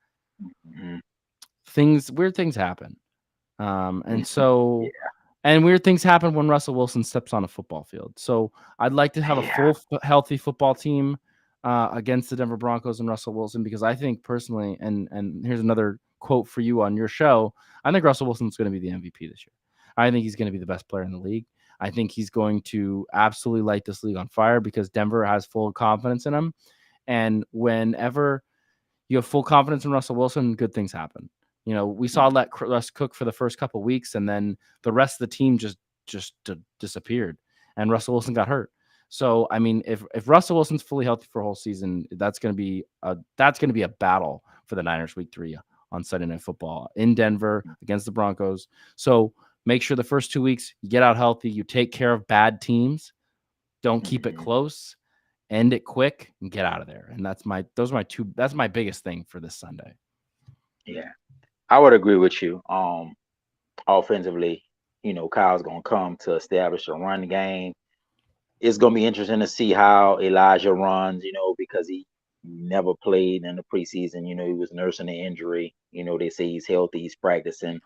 Mhm. weird things happen. And Mhm. so and weird things happen when Russell Wilson steps on a football field. So I'd like to have a Yeah. full, healthy football team against the Denver Broncos and Russell Wilson, because I think personally, and here's another quote for you on your show, I think Russell Wilson's going to be the MVP this year. I think he's going to be the best player in the league. I think he's going to absolutely light this league on fire because Denver has full confidence in him. And whenever you have full confidence in Russell Wilson, good things happen. We saw let Russ cook for the first couple of weeks, and then the rest of the team just disappeared, and Russell Wilson got hurt. So, I mean, if Russell Wilson's fully healthy for a whole season, that's going to be a battle for the Niners week 3 on Sunday Night Football in Denver against the Broncos. So make sure the first 2 weeks you get out healthy, you take care of bad teams, don't keep it close, end it quick, and get out of there. And that's my biggest thing for this Sunday. Yeah, I would agree with you. Offensively, Kyle's gonna come to establish a run game. It's gonna be interesting to see how Elijah runs, because he never played in the preseason. He was nursing an injury. They say he's healthy, he's practicing.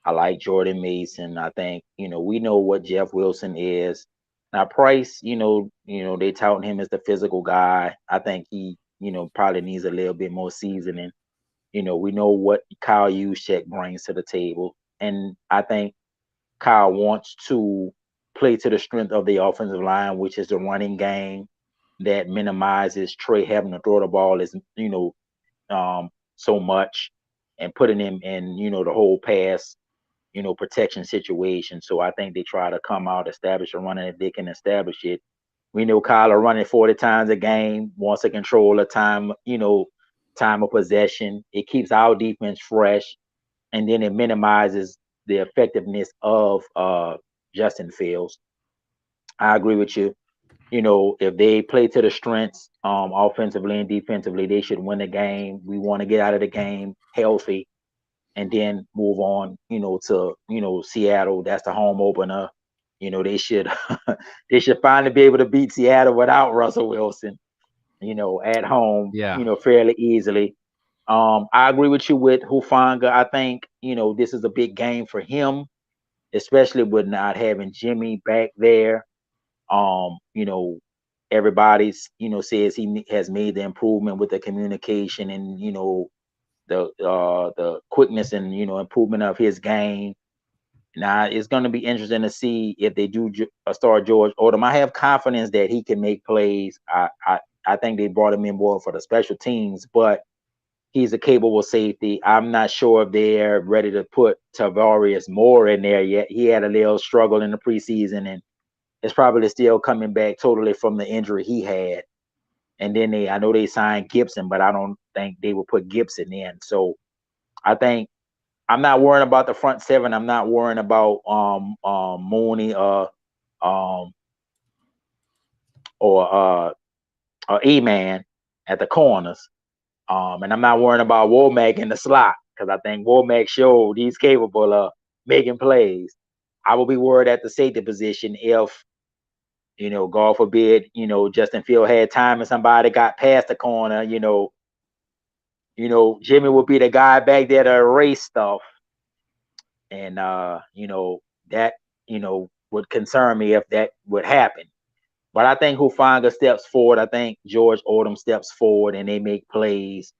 I like Jordan Mason. I think, we know what Jeff Wilson is. Now Price, they touting him as the physical guy. I think he, probably needs a little bit more seasoning. We know what Kyle Juszczyk brings to the table. And I think Kyle wants to play to the strength of the offensive line, which is the running game that minimizes Trey having to throw the ball so much and putting him in, the whole pass, protection situation. So I think they try to come out, establish a run, and if they can establish it. We know Kyle are running 40 times a game, wants to control the time, time of possession. It keeps our defense fresh, and then it minimizes the effectiveness of Justin Fields. I agree with you. If they play to the strengths, offensively and defensively, they should win the game. We want to get out of the game healthy and then move on, to, Seattle. That's the home opener. They should they should finally be able to beat Seattle without Russell Wilson, at home, Yeah. fairly easily. I agree with you with Hufanga. I think, this is a big game for him, especially with not having Jimmy back there. Um, you know, everybody's, says he has made the improvement with the communication and, the quickness and, improvement of his game. Now it's going to be interesting to see if they do start George Odom. I have confidence that he can make plays. I think they brought him in more for the special teams, but he's a capable safety. I'm not sure if they're ready to put Tavarius Moore in there yet. He had a little struggle in the preseason and is probably still coming back totally from the injury he had. And then I know they signed Gibson, but I don't think they will put Gibson in. So I think I'm not worrying about the front seven. I'm not worrying about Mooney um or E-Man at the corners. And I'm not worrying about Womack in the slot because I think Womack showed he's capable of making plays. I will be worried at the safety position if, God forbid, Justin Field had time and somebody got past the corner, Jimmy would be the guy back there to erase stuff. And that, would concern me if that would happen. But I think Hufanga steps forward. I think George Odom steps forward and they make plays.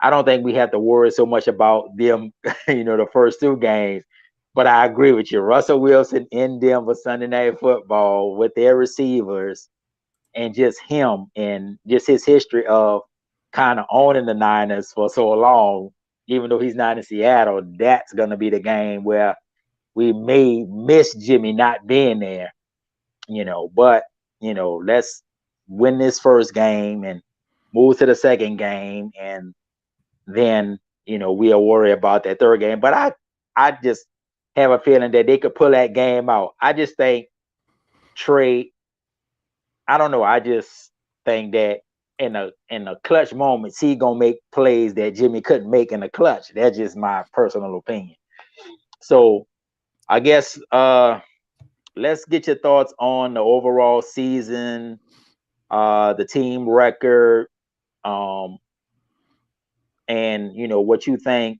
I don't think we have to worry so much about them, the first two games. But I agree with you. Russell Wilson in Denver Sunday Night Football with their receivers and just him and just his history of kind of owning the Niners for so long, even though he's not in Seattle, that's going to be the game where we may miss Jimmy not being there, but, let's win this first game and move to the second game and then we'll worry about that third game. But I just have a feeling that they could pull that game out. I just think Trey. I don't know. I just think that in a clutch moments, he gonna make plays that Jimmy couldn't make in the clutch. That's just my personal opinion. So I guess let's get your thoughts on the overall season, the team record, um, and what you think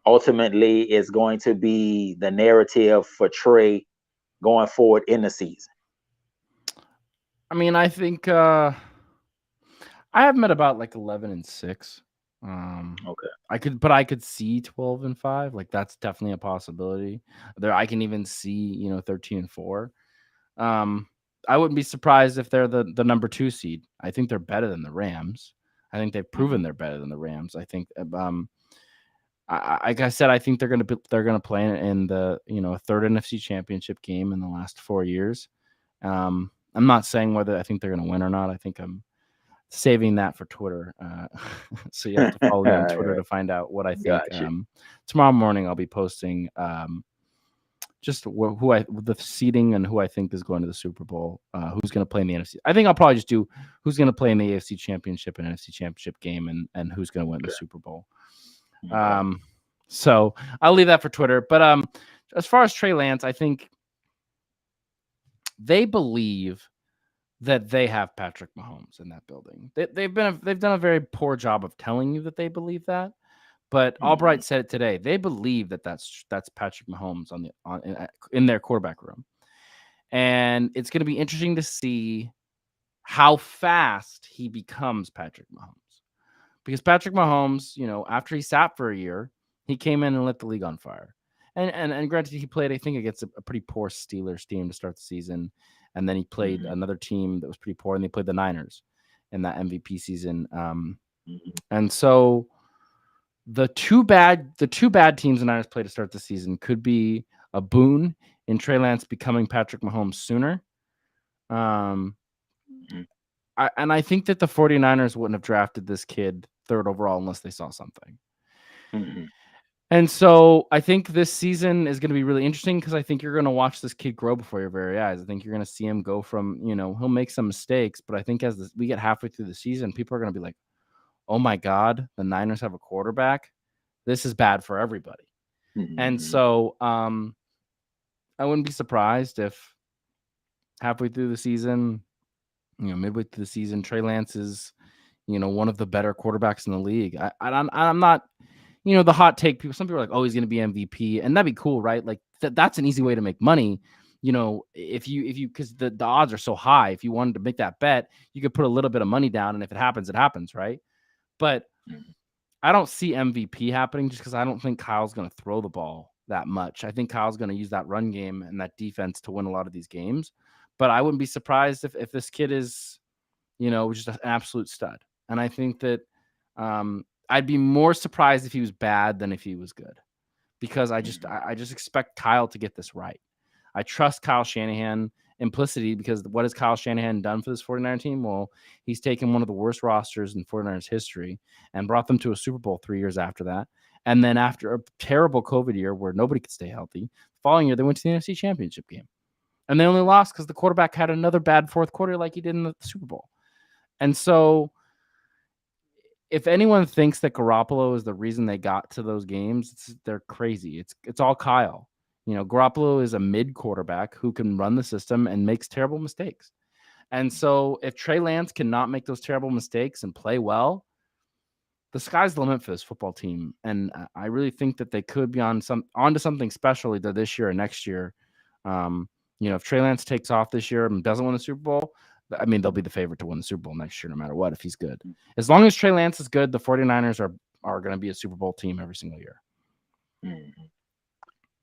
ultimately is going to be the narrative for Trey going forward in the season. I mean, I think I have him at about like 11-6. Okay. I could see 12-5. Like that's definitely a possibility. There, I can even see 13-4. Um, I wouldn't be surprised if they're the number 2 seed. I think they're better than the Rams. I think they've proven Mm-hmm. they're better than the Rams. I think like I said, I think they're gonna play in the a third NFC Championship game in the last 4 years. I'm not saying whether I think they're gonna win or not. I think I'm saving that for Twitter. So you have to follow me on All Twitter right. to find out what I think. Got you. Tomorrow morning I'll be posting just who the seeding and who I think is going to the Super Bowl. Who's going to play in the NFC? I think I'll probably just do who's going to play in the AFC Championship and NFC Championship game, and who's going to win the Okay. Super Bowl. Okay. So I'll leave that for Twitter. But as far as Trey Lance, I think they believe that they have Patrick Mahomes in that building. They've done a very poor job of telling you that they believe that. But Mm-hmm. Albright said it today. They believe that that's Patrick Mahomes in their quarterback room, and it's going to be interesting to see how fast he becomes Patrick Mahomes. Because Patrick Mahomes, after he sat for a year, he came in and lit the league on fire. And granted, he played, I think, against a pretty poor Steelers team to start the season, and then he played Mm-hmm. another team that was pretty poor, and they played the Niners in that MVP season. Mm-hmm. And so the two bad teams the Niners play to start the season could be a boon in Trey Lance becoming Patrick Mahomes sooner. Um, I think that the 49ers wouldn't have drafted this kid third overall unless they saw something. Mm-hmm. And so I think this season is going to be really interesting because I think you're going to watch this kid grow before your very eyes. I think you're going to see him go from, he'll make some mistakes, but I think as we get halfway through the season, people are going to be like, oh my God, the Niners have a quarterback. This is bad for everybody. And Mm-hmm. so I wouldn't be surprised if halfway through the season, midway through the season, Trey Lance is, one of the better quarterbacks in the league. I'm not, the hot take. Some people are like, oh, he's going to be MVP, and that'd be cool, right? Like that's an easy way to make money. If you because the odds are so high. If you wanted to make that bet, you could put a little bit of money down, and if it happens, right? But I don't see MVP happening just because I don't think Kyle's going to throw the ball that much. I think Kyle's going to use that run game and that defense to win a lot of these games. But I wouldn't be surprised if this kid is, just an absolute stud. And I think that I'd be more surprised if he was bad than if he was good, because I just expect Kyle to get this right. I trust Kyle Shanahan implicitly because what has Kyle Shanahan done for this 49er team? Well, he's taken one of the worst rosters in 49ers history and brought them to a Super Bowl 3 years after that. And then after a terrible COVID year where nobody could stay healthy, the following year they went to the NFC Championship game. And they only lost because the quarterback had another bad fourth quarter like he did in the Super Bowl. And so if anyone thinks that Garoppolo is the reason they got to those games, they're crazy. It's all Kyle. Garoppolo is a mid quarterback who can run the system and makes terrible mistakes. And so if Trey Lance cannot make those terrible mistakes and play well, the sky's the limit for this football team. And I really think that they could be onto something special either this year or next year. If Trey Lance takes off this year and doesn't win the Super Bowl, I mean, they'll be the favorite to win the Super Bowl next year, no matter what, if he's good. As long as Trey Lance is good, the 49ers are going to be a Super Bowl team every single year. Mm-hmm.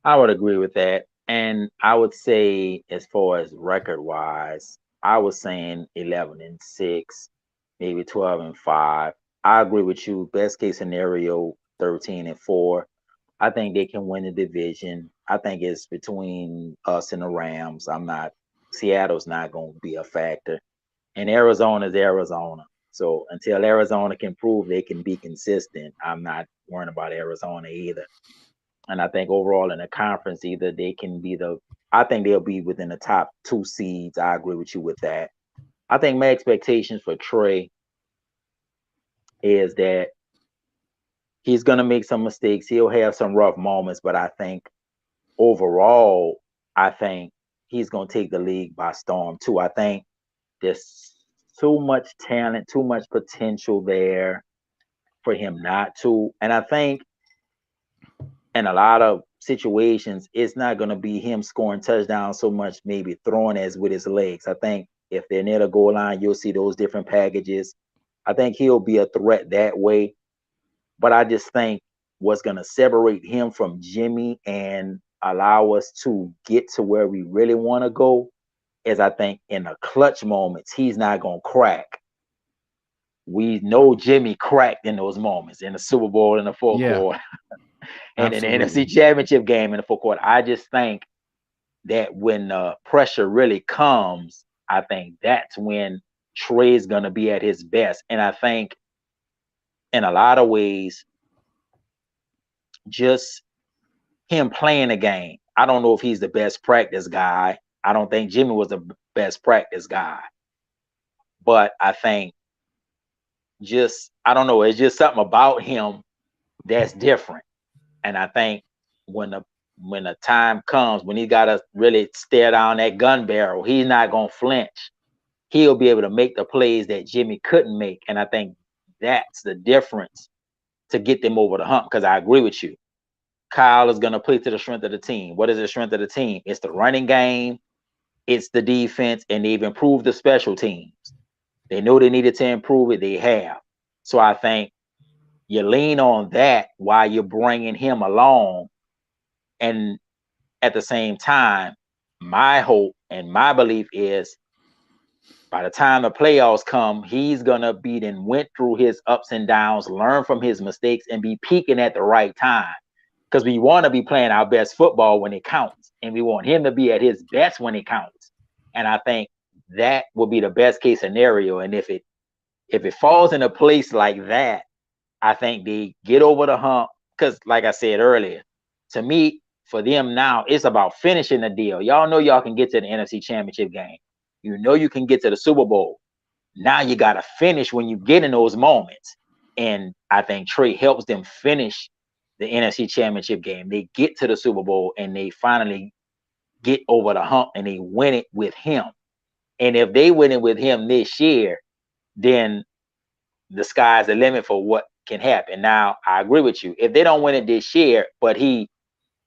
I would agree with that. And I would say, as far as record wise, I was saying 11-6, maybe 12-5. I agree with you. Best case scenario, 13-4. I think they can win the division. I think it's between us and the Rams. Seattle's not going to be a factor. And Arizona's Arizona. So until Arizona can prove they can be consistent, I'm not worrying about Arizona either. And I think overall in the conference, either they can be I think they'll be within the top 2 seeds. I agree with you with that. I think my expectations for Trey is that he's going to make some mistakes. He'll have some rough moments, but I think overall, I think he's going to take the league by storm too. I think there's too much talent, too much potential there for him not to. And I think in a lot of situations, it's not going to be him scoring touchdowns so much, maybe throwing as with his legs. I think if they're near the goal line, you'll see those different packages. I think he'll be a threat that way. But I just think what's going to separate him from Jimmy and allow us to get to where we really want to go is I think in the clutch moments, he's not going to crack. We know Jimmy cracked in those moments in the Super Bowl in the fourth Yeah, quarter and in the NFC absolutely. Championship game in the fourth quarter. I just think that when pressure really comes, I think that's when Trey's going to be at his best. And I think in a lot of ways, just him playing the game. I don't know if he's the best practice guy. I don't think Jimmy was the best practice guy, but I think just I don't know. It's just something about him that's different. And I think when the time comes when he got to really stare down that gun barrel, he's not gonna flinch. He'll be able to make the plays that Jimmy couldn't make, and I think that's the difference to get them over the hump. Because I agree with you. Kyle is going to play to the strength of the team. What is the strength of the team? It's the running game, it's the defense, and they've improved the special teams. They know they needed to improve it. They have. So I think you lean on that while you're bringing him along. And at the same time, my hope and my belief is by the time the playoffs come, he's going to be then went through his ups and downs, learn from his mistakes, and be peaking at the right time. Because we want to be playing our best football when it counts, and we want him to be at his best when it counts. And I think that will be the best case scenario. And if it falls in a place like that, I think they get over the hump. Because, like I said earlier, to me, for them now, it's about finishing the deal. Y'all know y'all can get to the NFC Championship game. You know you can get to the Super Bowl. Now you got to finish when you get in those moments. And I think Trey helps them finish the NFC Championship game. They get to the Super Bowl and they finally get over the hump and they win it with him. And if they win it with him this year, then the sky's the limit for what can happen. Now, I agree with you. If they don't win it this year, but he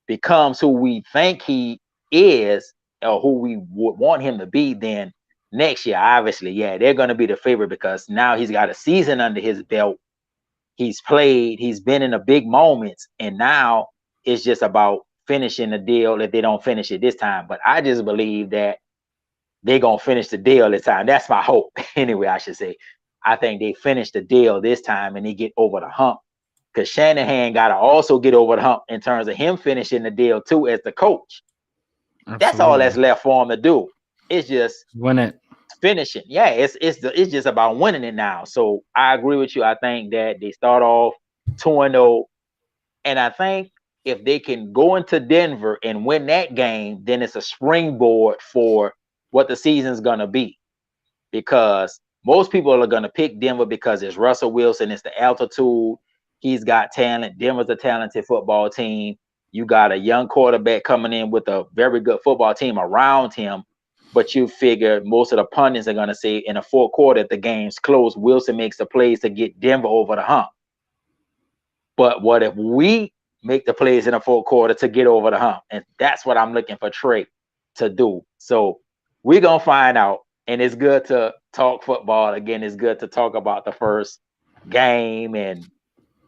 becomes who we think he is or who we would want him to be, then next year, obviously, yeah, they're going to be the favorite because now he's got a season under his belt. He's played, he's been in the big moments, and now it's just about finishing the deal if they don't finish it this time. But I just believe that they're going to finish the deal this time. That's my hope. Anyway, I should say. I think they finish the deal this time and they get over the hump. Because Shanahan got to also get over the hump in terms of him finishing the deal too as the coach. That's all Absolutely. that's left for him to do. It's just Win it. finishing. Yeah, it's just about winning it now. So I agree with you. I think that they start off 2-0, and I think if they can go into Denver and win that game, then it's a springboard for what the season's gonna be. Because most people are gonna pick Denver because it's Russell Wilson, it's the altitude, he's got talent. Denver's a talented football team. You got a young quarterback coming in with a very good football team around him. But you figure most of the pundits are going to say in the fourth quarter, if the game's close, Wilson makes the plays to get Denver over the hump. But what if we make the plays in the fourth quarter to get over the hump? And that's what I'm looking for Trey to do. So we're going to find out. And it's good to talk football. Again, it's good to talk about the first game and,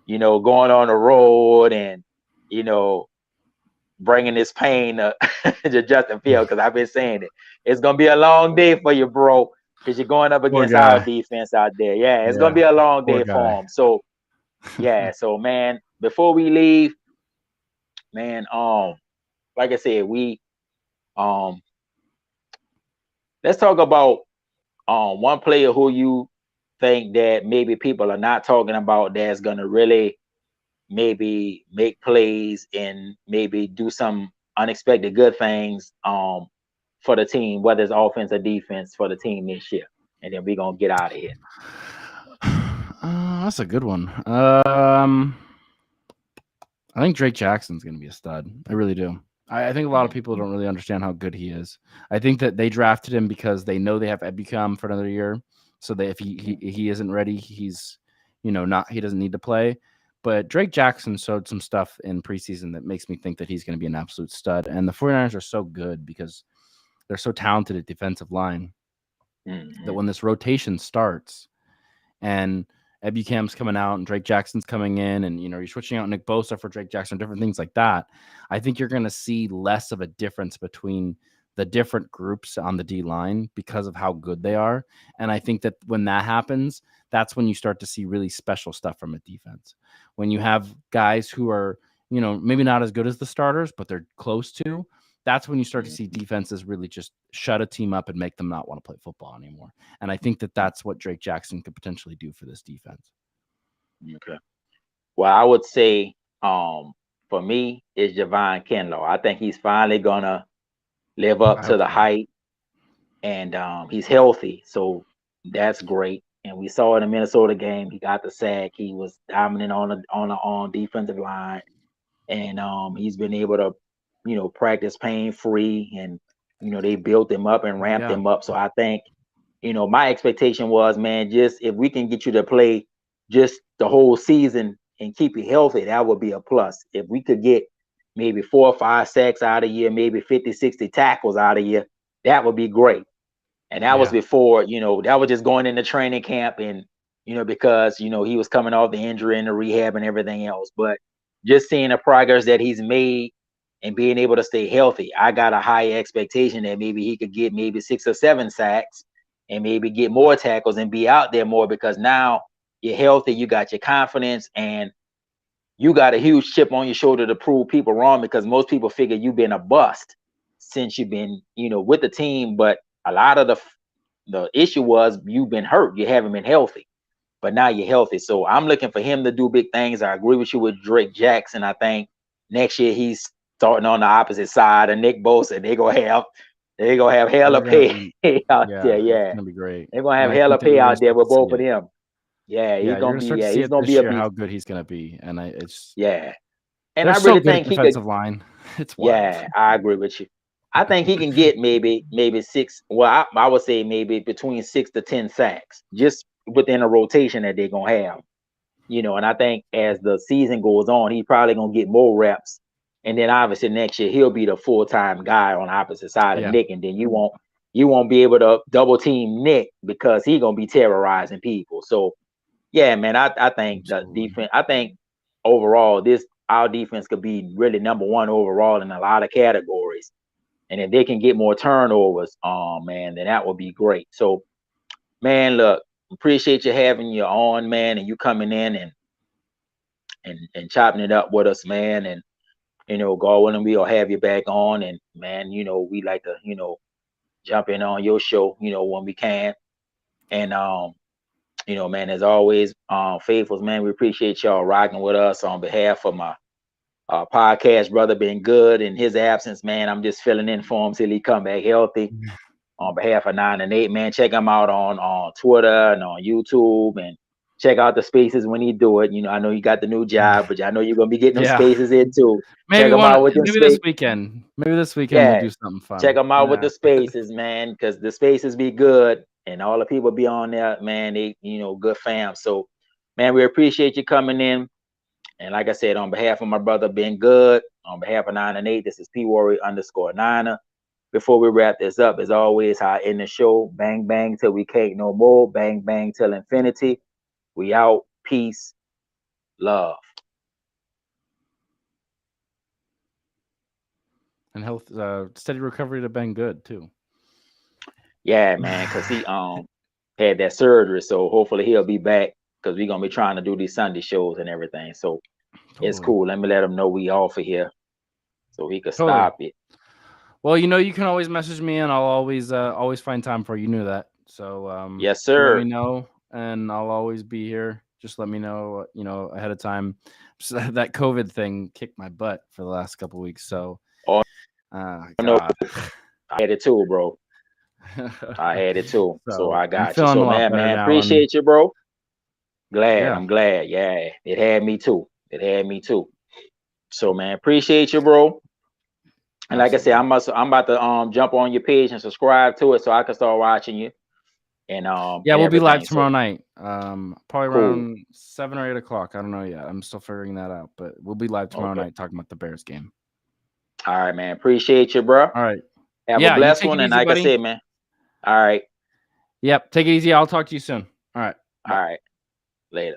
going on the road and, you know, bringing this pain to Justin Field because I've been saying it. It's gonna be a long day for you, bro, because you're going up Poor against our guy. defense out there. Yeah, it's gonna Yeah. be a long Poor day guy. for him. So yeah, so man, before we leave, man, like I said, we um let's talk about one player who you think that maybe people are not talking about that's gonna really maybe make plays and maybe do some unexpected good things for the team, whether it's offense or defense for the team this year. And then we're gonna get out of here. That's a good one. I think Drake Jackson's going to be a stud. I really do. I think a lot of people Mhm. don't really understand how good he is. I think that they drafted him because they know they have Ebukam for another year, so that if he isn't ready, he's not he doesn't need to play. But Drake Jackson showed some stuff in preseason that makes me think that he's going to be an absolute stud. And the 49ers are so good because they're so talented at defensive line that Mhm. when this rotation starts and Ebukam's coming out and Drake Jackson's coming in, and you're switching out Nick Bosa for Drake Jackson, different things like that. I think you're going to see less of a difference between the different groups on the D line because of how good they are. And I think that when that happens, that's when you start to see really special stuff from a defense. When you have guys who are, maybe not as good as the starters, but they're close to, that's when you start to see defenses really just shut a team up and make them not want to play football anymore. And I think that that's what Drake Jackson could potentially do for this defense. Okay. Well, I would say for me is Javon Kinlaw. I think he's finally gonna live up I to hope the so. hype, and he's healthy, so that's great. And we saw in the Minnesota game, he got the sack. He was dominant on defensive line, and he's been able to, practice pain free, and they built him up and ramped Yeah. him up. So I think, my expectation was, man, just if we can get you to play just the whole season and keep you healthy, that would be a plus. If we could get maybe 4 or 5 sacks out of you, maybe 50, 60 tackles out of you, that would be great. And that was Yeah. before, that was just going into training camp, and, because, he was coming off the injury and the rehab and everything else. But just seeing the progress that he's made and being able to stay healthy, I got a high expectation that maybe he could get maybe 6 or 7 sacks and maybe get more tackles and be out there more, because now you're healthy, you got your confidence, and you got a huge chip on your shoulder to prove people wrong, because most people figure you've been a bust since you've been, with the team. But a lot of the issue was you've been hurt. You haven't been healthy, but now you're healthy. So I'm looking for him to do big things. I agree with you with Drake Jackson. I think next year he's starting on the opposite side of Nick Bosa. They're gonna have hella They're gonna pay be out there. Yeah, it's Yeah, gonna be great. they're gonna And have I hella think that pay you're gonna out there start to with see both of it. them. Yeah, Yeah, you're gonna start to see he's it gonna this be a year how beast. good he's gonna be. And it's Yeah, and they're I so really good at think he could. defensive line. It's wild. Yeah, I agree with you. I think he can get maybe 6. Well, I would say maybe between 6 to 10 sacks just within a rotation that they're gonna have. And I think as the season goes on, he's probably gonna get more reps. And then obviously next year he'll be the full-time guy on the opposite side of Yeah, Nick. And then you won't be able to double team Nick because he's gonna be terrorizing people. So yeah, man, I think the absolutely. defense, I think overall this our defense could be really number one overall in a lot of categories. And if they can get more turnovers, man, then that would be great. So, man, look, appreciate you having you on, man, and you coming in and chopping it up with us, man. And God willing, we'll have you back on. And man, we like to, jump in on your show, when we can. And man, as always, faithfuls, man, we appreciate y'all rocking with us on behalf of my podcast brother. Been good in his absence, man. I'm just filling in for him till he come back healthy. On behalf of 9 and 8, man, check him out on Twitter and on YouTube, and check out the spaces when he do it. I know you got the new job, but I know you're gonna be getting them Yeah. spaces in too. Check Maybe him out with them maybe this spaces. weekend. Maybe this weekend we'll Yeah, do something check fun. them out with Yeah. the spaces, man, because the spaces be good and all the people be on there, man. They, good fam. So, man, we appreciate you coming in. And like I said, on behalf of my brother Ben Good, on behalf of 9 and 8, this is Pwarrior_Niner. Before we wrap this up, as always, how I end the show: bang bang till we can't no more, bang bang till infinity. We out. Peace, love. And health steady recovery to Ben Good too. Yeah, man, because he had that surgery, so hopefully he'll be back, because we're gonna be trying to do these Sunday shows and everything. So it's Totally. cool. Let me let him know we off of here so he could Totally. stop it. Well, you can always message me and I'll always find time for you. You knew that. So Yes, you let me sir. know and I'll always be here. Just let me know, ahead of time. So that COVID thing kicked my butt for the last couple of weeks. So Oh no, God. I had it too, bro. I had it too. So So I I'm got you. feeling So a lot better man, now. And appreciate you, bro. Glad. yeah, I'm glad. Yeah, it had me too. It had me too. So man, appreciate you, bro. And like I said, absolutely. I'm about to jump on your page and subscribe to it so I can start watching you and Yeah, and we'll be live everything. So tomorrow night. Probably cool. around 7 or 8 o'clock. I don't know yet. I'm still figuring that out, but we'll be live tomorrow Okay. night talking about the Bears game. All right, man. Appreciate you, bro. All right. Have a Yeah, you blessed take one. it And easy, like I buddy. said, man. All right. Yep. Take it easy. I'll talk to you soon. All right. All Bye. right. Later.